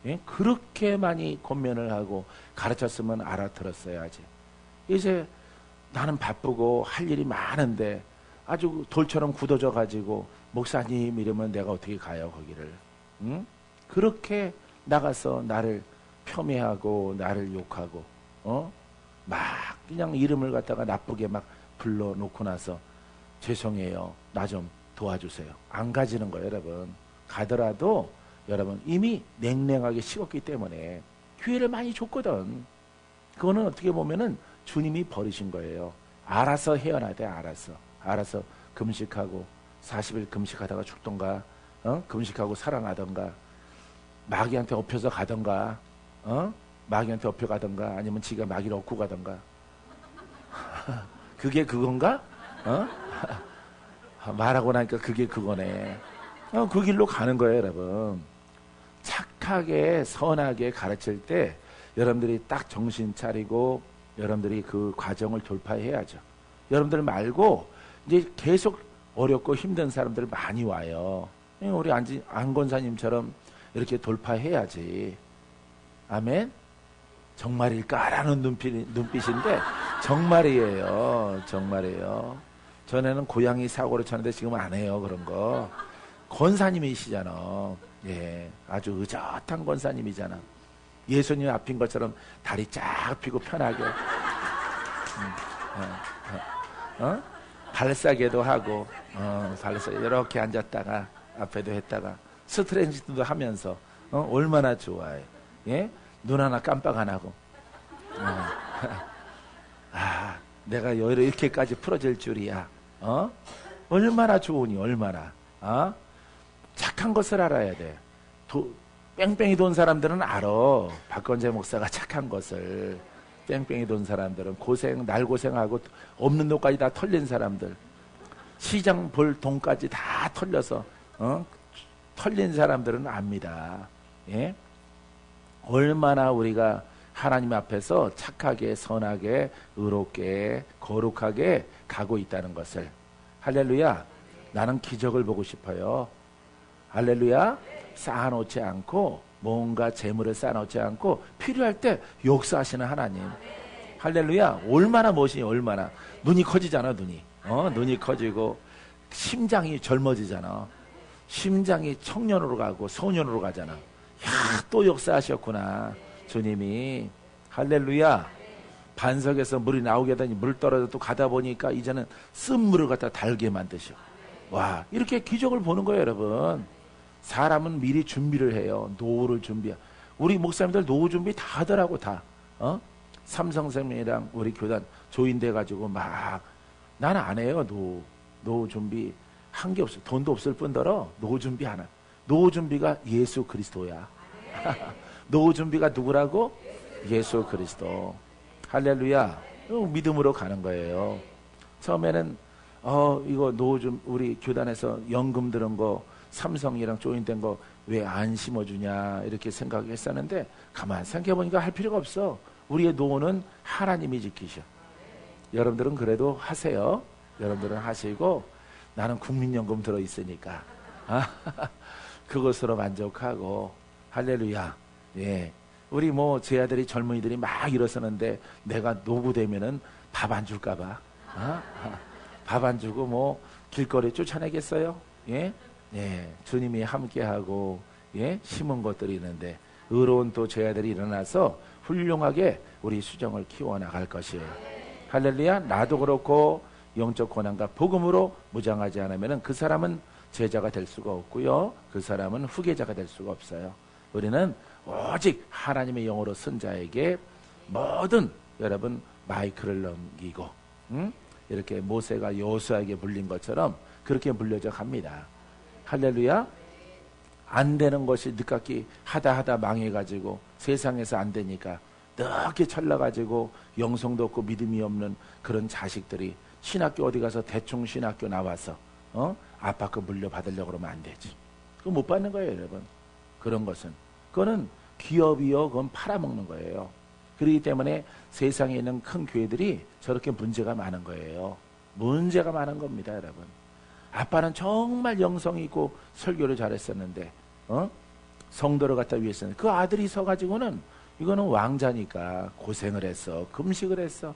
예? 그렇게 많이 권면을 하고 가르쳤으면 알아들었어야지. 이제 나는 바쁘고 할 일이 많은데 아주 돌처럼 굳어져 가지고 목사님 이러면 내가 어떻게 가요, 거기를. 응? 그렇게 나가서 나를 폄훼하고 나를 욕하고 막 그냥 이름을 갖다가 나쁘게 막 불러놓고 나서 죄송해요, 나 좀 도와주세요. 안 가지는 거예요, 여러분. 가더라도 여러분 이미 냉랭하게 식었기 때문에 기회를 많이 줬거든. 그거는 어떻게 보면은 주님이 버리신 거예요. 알아서 헤어나야 돼. 알아서 금식하고 40일 금식하다가 죽던가, 금식하고 살아나던가, 마귀한테 업혀서 가던가, 마귀한테 업혀 가던가, 아니면 지가 마귀를 얻고 가던가. 그게 그건가? 말하고 나니까 그게 그거네. 그 길로 가는 거예요, 여러분. 착하게 선하게 가르칠 때 여러분들이 딱 정신 차리고 여러분들이 그 과정을 돌파해야죠. 여러분들 말고 이제 계속 어렵고 힘든 사람들 많이 와요. 우리 안 권사님처럼 이렇게 돌파해야지. 아멘. 정말일까라는 눈빛인데 정말이에요. 정말이에요. 전에는 고양이 사고를 쳤는데 지금 안 해요, 그런 거. 권사님이시잖아. 예, 아주 의젓한 권사님이잖아. 예수님 앞인 것처럼 다리 쫙 펴고 편하게 발사계도 하고 발사계 이렇게 앉았다가 앞에도 했다가 스트레칭도 하면서 얼마나 좋아요. 예? 눈 하나 깜빡 안 하고 내가 이렇게까지 풀어질 줄이야. 얼마나 좋으니 얼마나. 착한 것을 알아야 돼. 뺑뺑이 돈 사람들은 알아. 박건재 목사가 착한 것을. 뺑뺑이 돈 사람들은 날 고생하고 없는 돈까지 다 털린 사람들. 시장 볼 돈까지 다 털려서 털린 사람들은 압니다. 예? 얼마나 우리가 하나님 앞에서 착하게 선하게 의롭게 거룩하게 가고 있다는 것을. 할렐루야. 나는 기적을 보고 싶어요. 할렐루야. 쌓아놓지 않고 뭔가 재물을 쌓아놓지 않고 필요할 때 역사하시는 하나님. 할렐루야. 얼마나 멋있니. 얼마나 눈이 커지잖아. 눈이 커지고 심장이 젊어지잖아. 심장이 청년으로 가고 소년으로 가잖아. 야, 또 역사하셨구나 주님이. 할렐루야. 반석에서 물이 나오게 하더니 물 떨어져 또 가다 보니까 이제는 쓴 물을 갖다 달게 만드셔. 와, 이렇게 기적을 보는 거예요, 여러분. 사람은 미리 준비를 해요. 노후를 준비해. 우리 목사님들 노후 준비 다 하더라고, 다. 삼성생명이랑 우리 교단 조인돼 가지고 막. 나는 안 해요, 노후 준비. 한 게 없어. 돈도 없을 뿐더러 노후 준비 하나. 노후 준비가 예수 그리스도야. 노후 준비가 누구라고? 예수 그리스도. 할렐루야. 믿음으로 가는 거예요. 처음에는 이거 노후 좀 우리 교단에서 연금 들은 거 삼성이랑 조인된 거 왜 안 심어주냐 이렇게 생각했었는데 가만 생각해보니까 할 필요가 없어. 우리의 노후는 하나님이 지키셔. 여러분들은 그래도 하세요. 여러분들은 하시고 나는 국민연금 들어있으니까 그것으로 만족하고. 할렐루야. 예. 우리 제 아들이 젊은이들이 막 일어서는데 내가 노부되면은 밥 안 줄까봐. 밥 안 주고 길거리에 쫓아내겠어요? 예? 예. 주님이 함께하고, 예? 심은 것들이 있는데, 의로운 또 제 아들이 일어나서 훌륭하게 우리 수정을 키워나갈 것이에요. 할렐루야. 나도 그렇고, 영적 권한과 복음으로 무장하지 않으면 그 사람은 제자가 될 수가 없고요. 그 사람은 후계자가 될 수가 없어요. 우리는 오직 하나님의 영으로 쓴 자에게 모든 여러분 마이크를 넘기고 이렇게 모세가 여호수아에게 물린 것처럼 그렇게 물려져 갑니다. 할렐루야. 안 되는 것이 늦깎이 하다 망해가지고 세상에서 안 되니까 늦게 철러가지고 영성도 없고 믿음이 없는 그런 자식들이 신학교 어디 가서 대충 신학교 나와서 아빠 거 물려받으려고 그러면 안 되지. 그거 못 받는 거예요, 여러분. 그런 것은. 그거는 기업이요. 그건 팔아먹는 거예요. 그렇기 때문에 세상에 있는 큰 교회들이 저렇게 문제가 많은 거예요. 문제가 많은 겁니다, 여러분. 아빠는 정말 영성이 있고 설교를 잘했었는데 성도를 갖다 위했었는데 그 아들이 서가지고는 이거는 왕자니까 고생을 했어. 금식을 했어.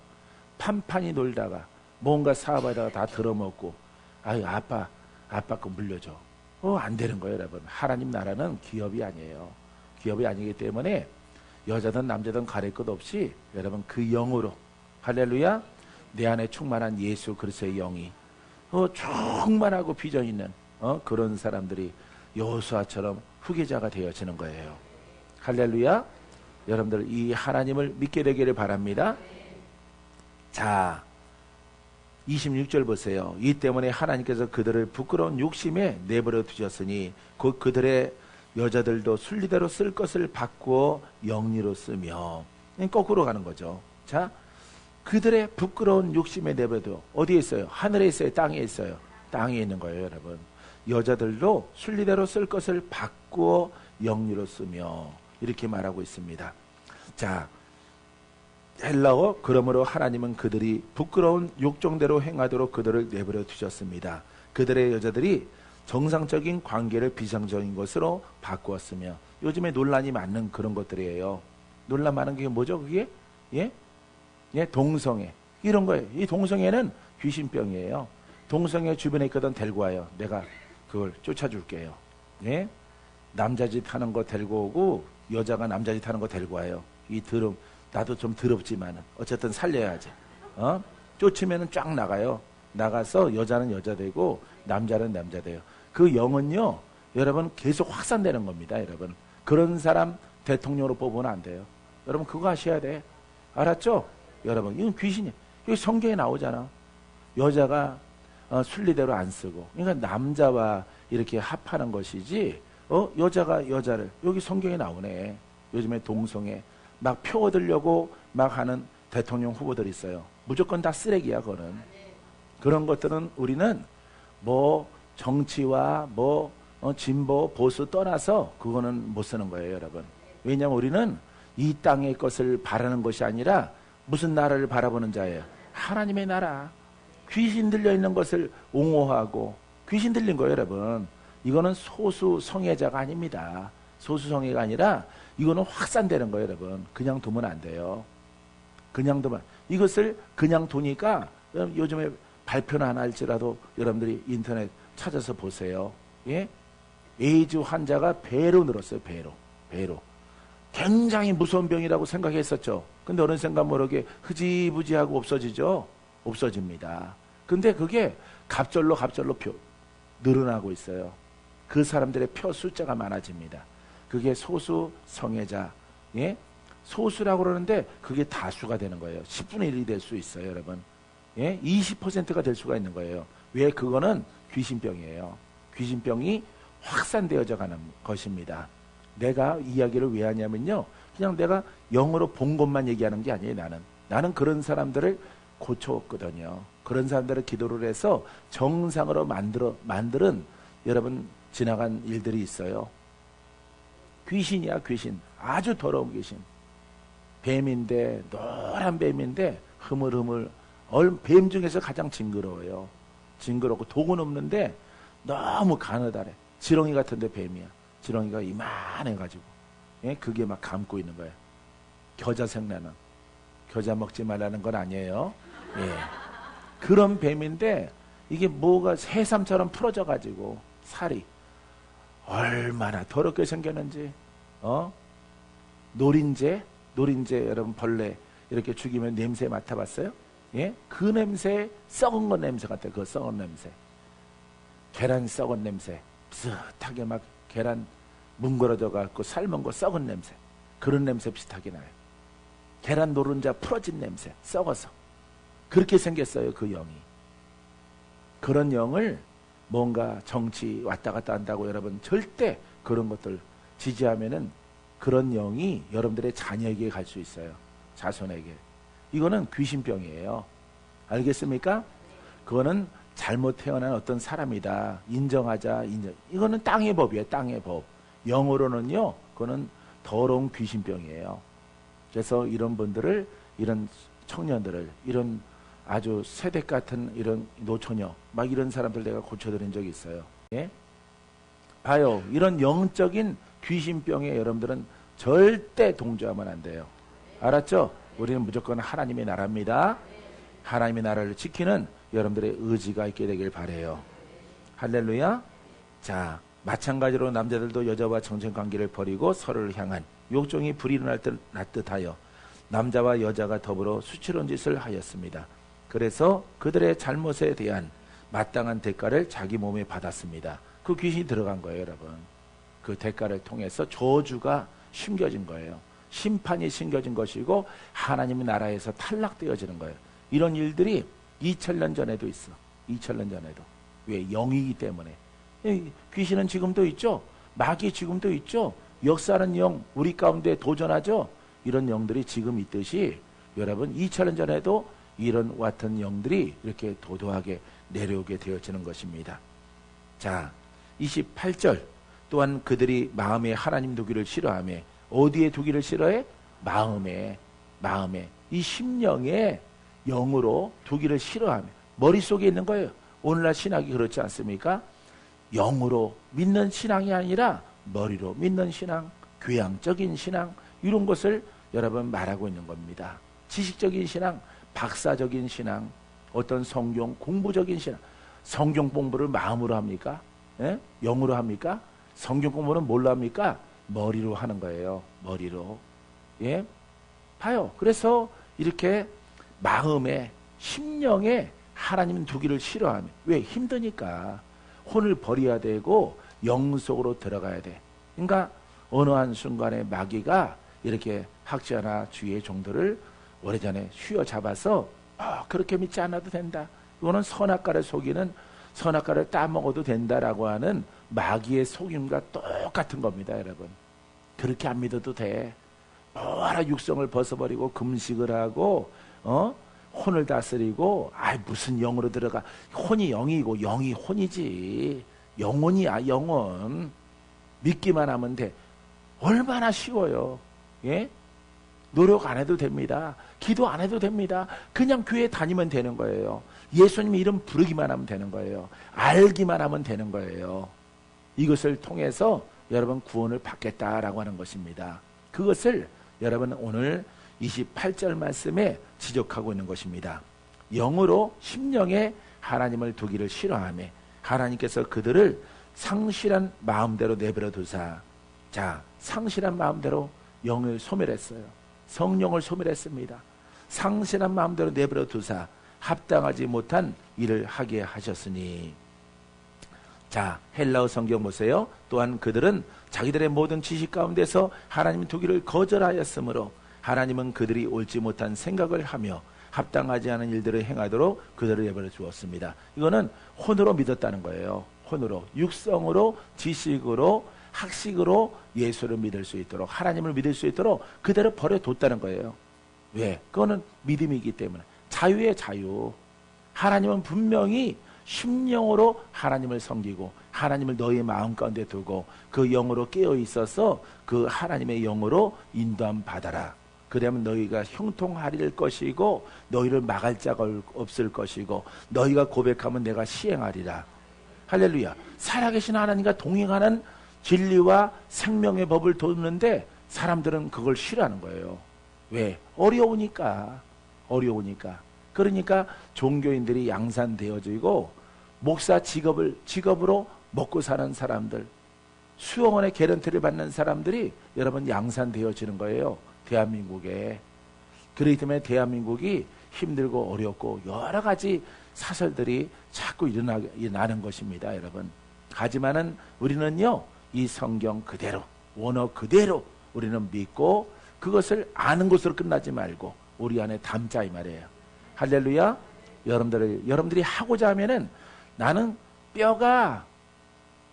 판판이 놀다가 뭔가 사업하다가 다 들어먹고 아유 아빠 거 물려줘. 안 되는 거예요, 여러분. 하나님 나라는 기업이 아니에요. 기업이 아니기 때문에 여자든 남자든 가릴 것 없이 여러분 그 영으로 할렐루야. 내 안에 충만한 예수 그리스도의 영이 충만하고 비전 있는 그런 사람들이 여호수아처럼 후계자가 되어지는 거예요. 할렐루야. 여러분들 이 하나님을 믿게 되기를 바랍니다. 자 26절 보세요. 이 때문에 하나님께서 그들을 부끄러운 욕심에 내버려 두셨으니 곧 그들의 여자들도 순리대로 쓸 것을 바꾸어 영리로 쓰며. 거꾸로 가는 거죠. 자, 그들의 부끄러운 욕심에 내버려 둬. 어디에 있어요? 하늘에 있어요? 땅에 있어요? 땅에 있는 거예요, 여러분. 여자들도 순리대로 쓸 것을 바꾸어 영리로 쓰며 이렇게 말하고 있습니다. 자, 헬라어 그러므로 하나님은 그들이 부끄러운 욕정대로 행하도록 그들을 내버려 두셨습니다. 그들의 여자들이 정상적인 관계를 비상적인 것으로 바꾸었으며 요즘에 논란이 많은 그런 것들이에요. 논란 많은 게 뭐죠? 그게? 예? 예, 동성애. 이런 거예요. 이 동성애는 귀신병이에요. 동성애 주변에 있거든 데리고 와요. 내가 그걸 쫓아줄게요. 예? 남자짓 하는 거 데리고 오고 여자가 남자짓 하는 거 데리고 와요. 이 더럼 나도 좀 더럽지만은 어쨌든 살려야지. 쫓으면은 쫙 나가요. 나가서 여자는 여자 되고 남자는 남자 돼요. 그 영은요, 여러분 계속 확산되는 겁니다, 여러분. 그런 사람 대통령으로 뽑으면 안 돼요. 여러분 그거 하셔야 돼. 알았죠? 여러분 이건 귀신이야. 여기 성경에 나오잖아. 여자가 순리대로 안 쓰고. 그러니까 남자와 이렇게 합하는 것이지. 여자가 여자를 여기 성경에 나오네. 요즘에 동성애 막 표 얻으려고 막 하는 대통령 후보들 있어요. 무조건 다 쓰레기야, 그거는. 그런 것들은 우리는 뭐 정치와 뭐 진보 보수 떠나서 그거는 못 쓰는 거예요, 여러분. 왜냐하면 우리는 이 땅의 것을 바라는 것이 아니라 무슨 나라를 바라보는 자예요? 하나님의 나라. 귀신 들려 있는 것을 옹호하고 귀신 들린 거예요, 여러분. 이거는 소수 성애자가 아닙니다. 소수 성애가 아니라 이거는 확산되는 거예요, 여러분. 그냥 두면 안 돼요. 그냥 두면. 이것을 그냥 두니까 요즘에 발표는 안 할지라도 여러분들이 인터넷 찾아서 보세요. 예? 에이즈 환자가 배로 늘었어요. 배로. 굉장히 무서운 병이라고 생각했었죠. 근데 어느 순간 모르게 흐지부지하고 없어지죠. 없어집니다. 근데 그게 갑절로 늘어나고 있어요. 그 사람들의 표 숫자가 많아집니다. 그게 소수 성애자, 예? 소수라고 그러는데 그게 다수가 되는 거예요. 10분의 1이 될 수 있어요, 여러분. 예? 20%가 될 수가 있는 거예요. 왜? 그거는 귀신병이에요. 귀신병이 확산되어져 가는 것입니다. 내가 이야기를 왜 하냐면요. 그냥 내가 영어로 본 것만 얘기하는 게 아니에요, 나는 그런 사람들을 고쳤거든요. 그런 사람들을 기도를 해서 정상으로 만드는 여러분 지나간 일들이 있어요. 귀신이야, 귀신. 아주 더러운 귀신. 뱀인데, 노란 뱀인데, 흐물흐물. 뱀 중에서 가장 징그러워요. 징그럽고 독은 없는데, 너무 가느다래. 지렁이 같은데 뱀이야. 지렁이가 이만해가지고. 예? 그게 막 감고 있는 거예요. 겨자 생나는. 겨자 먹지 말라는 건 아니에요. 예. 그런 뱀인데, 이게 뭐가 새삼처럼 풀어져가지고, 살이. 얼마나 더럽게 생겼는지. 노린재 여러분 벌레 이렇게 죽이면 냄새 맡아봤어요? 예? 그 냄새 썩은 거 냄새 같아요. 그 썩은 냄새. 계란 썩은 냄새. 비슷하게 막 계란 뭉그러져 갖고 삶은 거 썩은 냄새. 그런 냄새 비슷하게 나요. 계란 노른자 풀어진 냄새. 썩어서. 그렇게 생겼어요, 그 영이. 그런 영을 뭔가 정치 왔다 갔다 한다고 여러분 절대 그런 것들 지지하면은 그런 영이 여러분들의 자녀에게 갈 수 있어요. 자손에게. 이거는 귀신병이에요. 알겠습니까? 그거는 잘못 태어난 어떤 사람이다. 인정. 이거는 땅의 법이에요. 땅의 법. 영어로는요. 그거는 더러운 귀신병이에요. 그래서 이런 분들을, 이런 청년들을, 이런 아주 세대 같은 이런 노처녀, 막 이런 사람들 내가 고쳐드린 적이 있어요. 예? 봐요. 이런 영적인 귀신병에 여러분들은 절대 동조하면 안 돼요. 알았죠? 우리는 무조건 하나님의 나라입니다. 하나님의 나라를 지키는 여러분들의 의지가 있게 되길 바라요. 할렐루야. 자, 마찬가지로 남자들도 여자와 정신관계를 버리고 서로를 향한 욕정이 불일어날 듯 낫듯하여 남자와 여자가 더불어 수치로운 짓을 하였습니다. 그래서 그들의 잘못에 대한 마땅한 대가를 자기 몸에 받았습니다. 그 귀신이 들어간 거예요, 여러분. 그 대가를 통해서 저주가 심겨진 거예요. 심판이 심겨진 것이고 하나님의 나라에서 탈락되어지는 거예요. 이런 일들이 2000년 전에도 있어. 2000년 전에도. 왜? 영이기 때문에. 귀신은 지금도 있죠. 마귀 지금도 있죠. 역사하는 영 우리 가운데 도전하죠. 이런 영들이 지금 있듯이 여러분 2000년 전에도 이런 같은 영들이 이렇게 도도하게 내려오게 되어지는 것입니다. 자, 28절 또한 그들이 마음에 하나님 두기를 싫어하며 어디에 두기를 싫어해? 마음에 이 심령에 영으로 두기를 싫어하며 머릿속에 있는 거예요. 오늘날 신학이 그렇지 않습니까? 영으로 믿는 신앙이 아니라 머리로 믿는 신앙, 교양적인 신앙 이런 것을 여러분 말하고 있는 겁니다. 지식적인 신앙, 박사적인 신앙, 어떤 성경 공부적인 신앙. 성경 공부를 마음으로 합니까? 예? 영으로 합니까? 성경 공부는 뭘로 합니까? 머리로 하는 거예요. 머리로. 예? 봐요. 그래서 이렇게 마음에 심령에 하나님 두기를 싫어하며 왜? 힘드니까 혼을 버려야 되고 영 속으로 들어가야 돼. 그러니까 어느 한순간에 마귀가 이렇게 학자나 주의 종들을 오래전에 휘어잡아서 그렇게 믿지 않아도 된다. 이거는 선악과를 속이는 선악과를 따먹어도 된다라고 하는 마귀의 속임과 똑같은 겁니다. 여러분. 그렇게 안 믿어도 돼. 뭐하라 육성을 벗어버리고 금식을 하고 혼을 다스리고 무슨 영으로 들어가. 혼이 영이고 영이 혼이지. 영혼이야 영혼. 믿기만 하면 돼. 얼마나 쉬워요. 예? 노력 안 해도 됩니다. 기도 안 해도 됩니다. 그냥 교회 다니면 되는 거예요. 예수님 이름 부르기만 하면 되는 거예요. 알기만 하면 되는 거예요. 이것을 통해서 여러분 구원을 받겠다라고 하는 것입니다. 그것을 여러분 오늘 28절 말씀에 지적하고 있는 것입니다. 영으로 심령에 하나님을 두기를 싫어하며 하나님께서 그들을 상실한 마음대로 내버려 두사. 자, 상실한 마음대로 영을 소멸했어요. 성령을 소멸했습니다. 상실한 마음대로 내버려 두사 합당하지 못한 일을 하게 하셨으니. 자, 헬라어 성경 보세요. 또한 그들은 자기들의 모든 지식 가운데서 하나님 두기를 거절하였으므로 하나님은 그들이 옳지 못한 생각을 하며 합당하지 않은 일들을 행하도록 그들을 내버려 주었습니다. 이거는 혼으로 믿었다는 거예요. 혼으로, 육성으로, 지식으로, 학식으로 예수를 믿을 수 있도록, 하나님을 믿을 수 있도록 그대로 버려뒀다는 거예요. 왜? 그거는 믿음이기 때문에. 자유의 자유. 하나님은 분명히 심령으로 하나님을 섬기고 하나님을 너의 마음 가운데 두고 그 영으로 깨어 있어서 그 하나님의 영으로 인도함 받아라. 그러면 너희가 형통하릴 것이고 너희를 막을 자가 없을 것이고 너희가 고백하면 내가 시행하리라. 할렐루야. 살아계신 하나님과 동행하는 진리와 생명의 법을 돕는데 사람들은 그걸 싫어하는 거예요. 왜? 어려우니까. 그러니까 종교인들이 양산되어지고 목사 직업으로 먹고 사는 사람들, 수용원의 개런티를 받는 사람들이 여러분 양산되어지는 거예요. 대한민국에. 그렇기 때문에 대한민국이 힘들고 어렵고 여러 가지 사설들이 자꾸 일어나는 것입니다. 여러분. 하지만은 우리는요, 이 성경 그대로, 원어 그대로 우리는 믿고 그것을 아는 것으로 끝나지 말고 우리 안에 담자 이 말이에요. 할렐루야. 여러분들이 하고자 하면은 나는 뼈가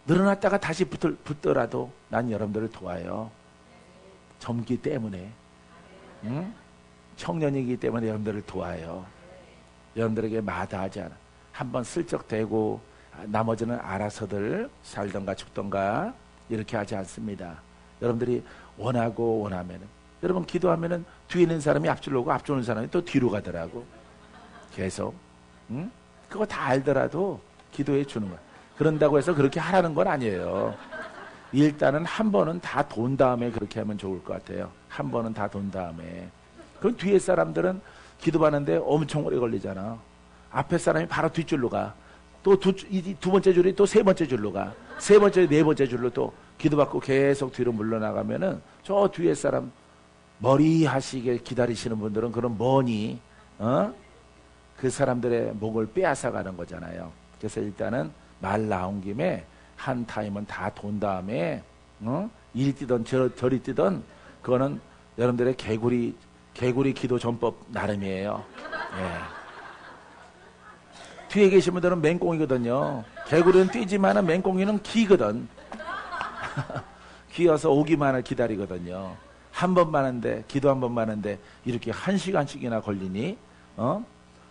늘어났다가 다시 붙더라도 난 여러분들을 도와요. 젊기 때문에. 응? 청년이기 때문에 여러분들을 도와요. 여러분들에게 마다하지 않아. 한번 슬쩍 대고 나머지는 알아서들 살던가 죽던가 이렇게 하지 않습니다. 여러분들이 원하고 원하면은, 여러분 기도하면은 뒤에 있는 사람이 앞줄로 오고 앞줄 오는 사람이 또 뒤로 가더라고. 계속. 응? 그거 다 알더라도 기도해 주는 거야. 그런다고 해서 그렇게 하라는 건 아니에요. 일단은 한 번은 다 돈 다음에 그렇게 하면 좋을 것 같아요. 한 번은 다 돈 다음에. 그럼 뒤에 사람들은 기도하는데 엄청 오래 걸리잖아. 앞에 사람이 바로 뒷줄로 가. 또 두 번째 줄이 또 세 번째 줄로 가. 세 번째, 네 번째 줄로 또 기도받고 계속 뒤로 물러나가면은 저 뒤에 사람 머리 하시게 기다리시는 분들은 그런 머니, 그 사람들의 목을 빼앗아 가는 거잖아요. 그래서 일단은 말 나온 김에 한 타임은 다 돈 다음에, 이리 뛰던 저리 뛰던 그거는 여러분들의 개구리 기도 전법 나름이에요. 예. 뒤에 계신 분들은 맹꽁이거든요. 개구리는 뛰지만은 맹꽁이는 기거든. 기어서 오기만을 기다리거든요. 한 번만 하는데, 기도 한 번만 하는데 이렇게 1시간씩이나 걸리니,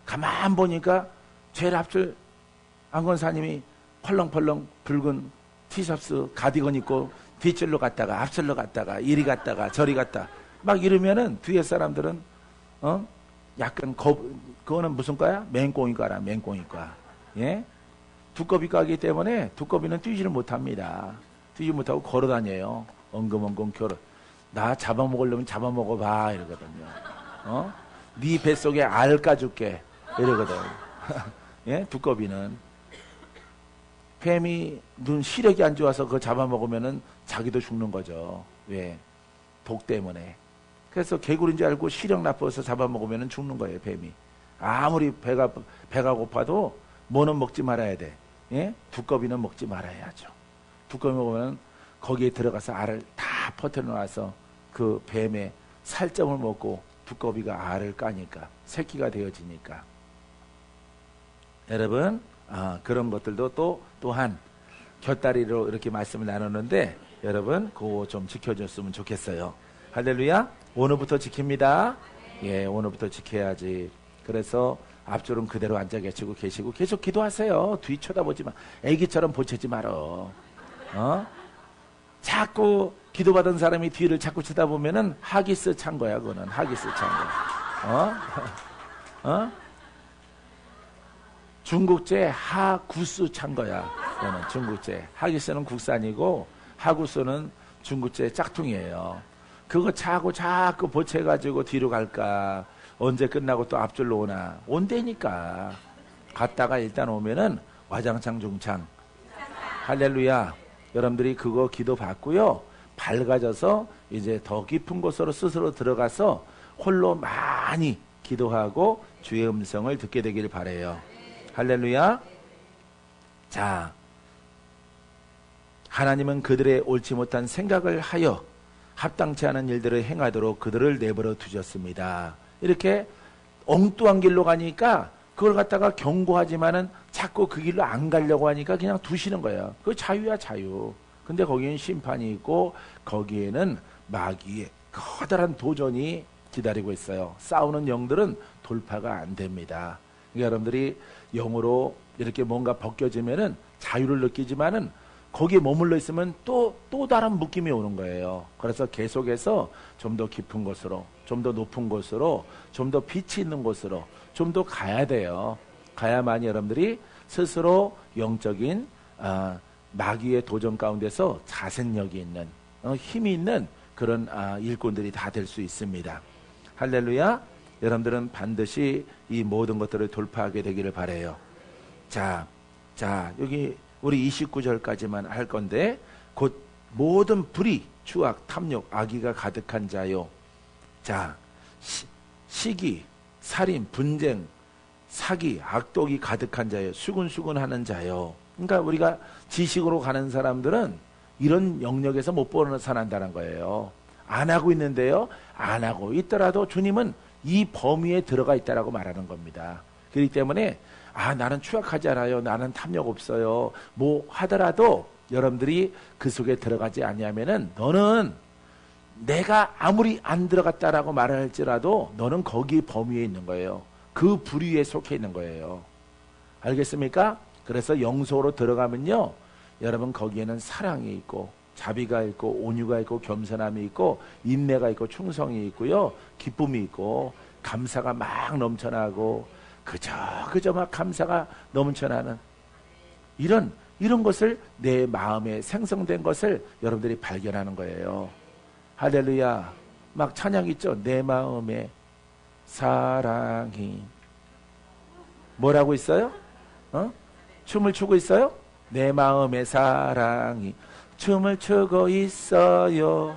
가만 보니까 제일 앞줄 안건사님이 펄렁펄렁 붉은 티셔츠 가디건 입고 뒷줄로 갔다가 앞줄로 갔다가 이리 갔다가 저리 갔다 막 이러면은 뒤에 사람들은 약간 그거는 무슨 과야? 맹꽁이과라. 맹꽁이과. 예? 두꺼비과이기 때문에 두꺼비는 뛰지를 못합니다. 뛰지 못하고 걸어 다녀요. 엉금엉금 걸어. 나 잡아먹으려면 잡아먹어봐 이러거든요. 네 뱃속에 알 까줄게 이러거든. 예? 두꺼비는 뱀이 눈 시력이 안 좋아서 그거 잡아먹으면은 자기도 죽는 거죠. 왜? 독 때문에. 그래서 개구리인 줄 알고 시력 나빠서 잡아먹으면은 죽는 거예요, 뱀이. 아무리 배가 고파도 뭐는 먹지 말아야 돼. 예? 두꺼비는 먹지 말아야죠. 두꺼비 먹으면 거기에 들어가서 알을 다 퍼뜨려 놔서 그 뱀의 살점을 먹고 두꺼비가 알을 까니까 새끼가 되어지니까. 여러분, 그런 것들도 또한 곁다리로 이렇게 말씀을 나누는데 여러분 그거 좀 지켜줬으면 좋겠어요. 할렐루야. 오늘부터 지킵니다. 예, 오늘부터 지켜야지. 그래서 앞줄은 그대로 앉아 계시고 계속 기도하세요. 뒤 쳐다보지 마. 애기처럼 보채지 말어. 자꾸 기도받은 사람이 뒤를 자꾸 쳐다보면은 하기스 찬 거야. 그거는 하기스 찬 거. 중국제 하구스 찬 거야. 그거는 중국제. 하기스는 국산이고 하구스는 중국제 짝퉁이에요. 그거 자꾸 보채가지고 뒤로 갈까? 언제 끝나고 또 앞줄로 오나? 온다니까. 갔다가 일단 오면은 와장창 중창. 할렐루야. 여러분들이 그거 기도 받고요. 밝아져서 이제 더 깊은 곳으로 스스로 들어가서 홀로 많이 기도하고 주의 음성을 듣게 되길 바라요. 할렐루야. 자, 하나님은 그들의 옳지 못한 생각을 하여 합당치 않은 일들을 행하도록 그들을 내버려 두셨습니다. 이렇게 엉뚱한 길로 가니까 그걸 갖다가 경고하지만은 자꾸 그 길로 안 가려고 하니까 그냥 두시는 거예요. 그 자유야, 자유. 근데 거기에는 심판이 있고 거기에는 마귀의 커다란 도전이 기다리고 있어요. 싸우는 영들은 돌파가 안 됩니다. 그러니까 여러분들이 영으로 이렇게 뭔가 벗겨지면은 자유를 느끼지만은 거기에 머물러 있으면 또 다른 묶임이 오는 거예요. 그래서 계속해서 좀 더 깊은 곳으로, 좀 더 높은 곳으로, 좀 더 빛이 있는 곳으로 좀 더 가야 돼요. 가야만이 여러분들이 스스로 영적인 마귀의 도전 가운데서 자생력이 있는 힘이 있는 그런 일꾼들이 다 될 수 있습니다. 할렐루야. 여러분들은 반드시 이 모든 것들을 돌파하게 되기를 바라요. 자 여기 우리 29절까지만 할 건데 곧 모든 불의, 추악, 탐욕, 악의가 가득한 자요. 자, 시기, 살인, 분쟁, 사기, 악독이 가득한 자요. 수군수군하는 자요. 그러니까 우리가 지식으로 가는 사람들은 이런 영역에서 못 벗어난다는 거예요. 안 하고 있는데요. 안 하고 있더라도 주님은 이 범위에 들어가 있다라고 말하는 겁니다. 그렇기 때문에 나는 추악하지 않아요. 나는 탐욕 없어요. 뭐 하더라도 여러분들이 그 속에 들어가지 아니하면은 너는 내가 아무리 안 들어갔다라고 말을 할지라도 너는 거기 범위에 있는 거예요. 그 부류에 속해 있는 거예요. 알겠습니까? 그래서 영소로 들어가면요. 여러분 거기에는 사랑이 있고 자비가 있고 온유가 있고 겸손함이 있고 인내가 있고 충성이 있고요. 기쁨이 있고 감사가 막 넘쳐나고 그저 막 감사가 넘쳐나는 이런 것을 내 마음에 생성된 것을 여러분들이 발견하는 거예요. 할렐루야. 막 찬양 있죠? 내 마음에 사랑이 뭐라고 있어요? 춤을 추고 있어요? 내 마음에 사랑이 춤을 추고 있어요.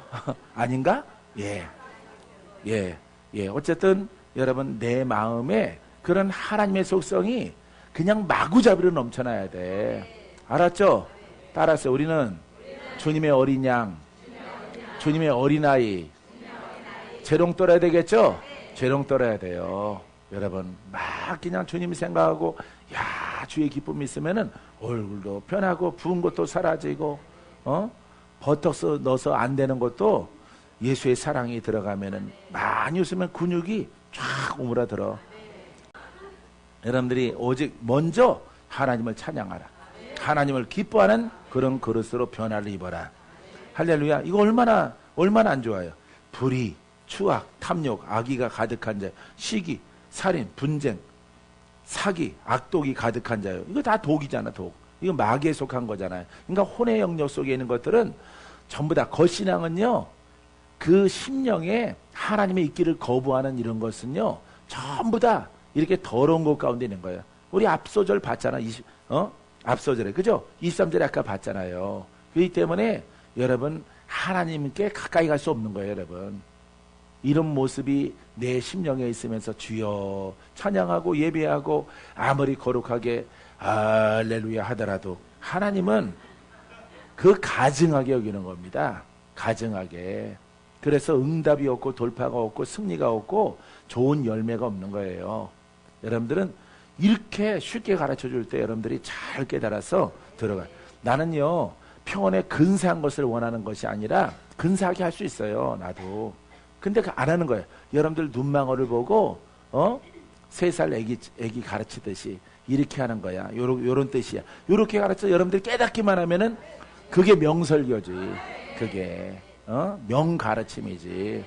아닌가? 예. 어쨌든 여러분 내 마음에 그런 하나님의 속성이 그냥 마구잡이로 넘쳐나야 돼. 알았죠? 따라서 우리는 주님의 어린 양, 주님의 어린아이, 재롱 떨어야 되겠죠? 재롱 떨어야 돼요. 여러분 막 그냥 주님 생각하고 주의 기쁨이 있으면은 얼굴도 편하고 부은 것도 사라지고 버터스 넣어서 안 되는 것도 예수의 사랑이 들어가면은 많이 웃으면 근육이 쫙 오므라들어. 여러분들이 오직 먼저 하나님을 찬양하라. 하나님을 기뻐하는 그런 그릇으로 변화를 입어라. 할렐루야. 이거 얼마나 안 좋아요. 불의, 추악, 탐욕, 악의가 가득한 자, 시기, 살인, 분쟁, 사기, 악독이 가득한 자요. 이거 다 독이잖아, 독. 이거 마귀에 속한 거잖아요. 그러니까 혼의 영역 속에 있는 것들은 전부 다 겉신앙은요, 그 심령에 하나님의 있기를 거부하는 이런 것은요, 전부 다 이렇게 더러운 것 가운데 있는 거예요. 우리 앞소절 봤잖아. 앞소절에. 그죠? 23절에 아까 봤잖아요. 그렇기 때문에 여러분, 하나님께 가까이 갈 수 없는 거예요, 여러분. 이런 모습이 내 심령에 있으면서 주여 찬양하고 예배하고 아무리 거룩하게 할렐루야 하더라도 하나님은 그 가증하게 여기는 겁니다. 가증하게. 그래서 응답이 없고 돌파가 없고 승리가 없고 좋은 열매가 없는 거예요. 여러분들은 이렇게 쉽게 가르쳐 줄 때 여러분들이 잘 깨달아서 들어가요. 나는요, 평온에 근사한 것을 원하는 것이 아니라 근사하게 할 수 있어요, 나도. 근데 안 하는 거예요. 여러분들 눈망울을 보고 3살 애기 가르치듯이 이렇게 하는 거야. 요런 뜻이야. 요렇게 가르쳐 여러분들이 깨닫기만 하면은 그게 명설교지. 그게 명가르침이지.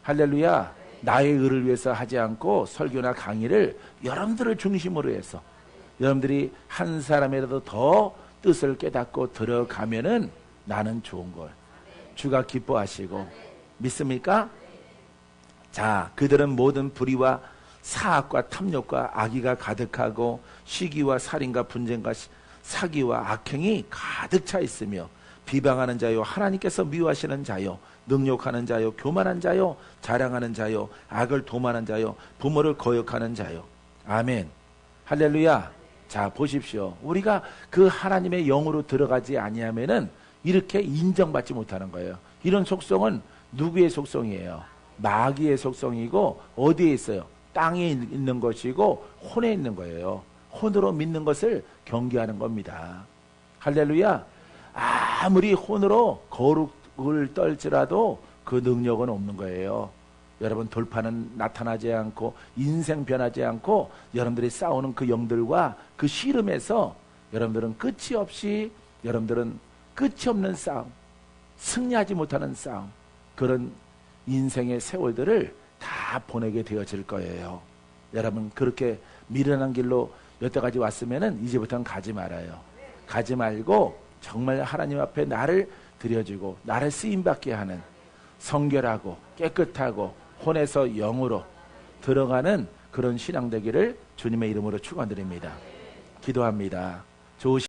할렐루야. 나의 의를 위해서 하지 않고 설교나 강의를 여러분들을 중심으로 해서 여러분들이 한 사람이라도 더 뜻을 깨닫고 들어가면은 나는 좋은 걸 주가 기뻐하시고. 믿습니까? 자, 그들은 모든 불의와 사악과 탐욕과 악의가 가득하고 시기와 살인과 분쟁과 사기와 악행이 가득 차 있으며 비방하는 자요, 하나님께서 미워하시는 자요, 능욕하는 자요, 교만한 자요, 자랑하는 자요, 악을 도만한 자요, 부모를 거역하는 자요. 아멘. 할렐루야. 자, 보십시오. 우리가 그 하나님의 영으로 들어가지 아니하면은 이렇게 인정받지 못하는 거예요. 이런 속성은 누구의 속성이에요? 마귀의 속성이고 어디에 있어요? 땅에 있는 것이고 혼에 있는 거예요. 혼으로 믿는 것을 경계하는 겁니다. 할렐루야. 아무리 혼으로 거룩을 떨지라도 그 능력은 없는 거예요. 여러분, 돌파는 나타나지 않고 인생 변하지 않고 여러분들이 싸우는 그 영들과 그 씨름에서 여러분들은 끝이 없는 싸움, 승리하지 못하는 싸움, 그런 인생의 세월들을 다 보내게 되어질 거예요. 여러분, 그렇게 미련한 길로 여태까지 왔으면은 이제부터는 가지 말아요. 가지 말고 정말 하나님 앞에 나를 드려주고 나를 쓰임받게 하는 성결하고 깨끗하고 혼에서 영으로 들어가는 그런 신앙 되기를 주님의 이름으로 축원드립니다. 기도합니다. 좋으신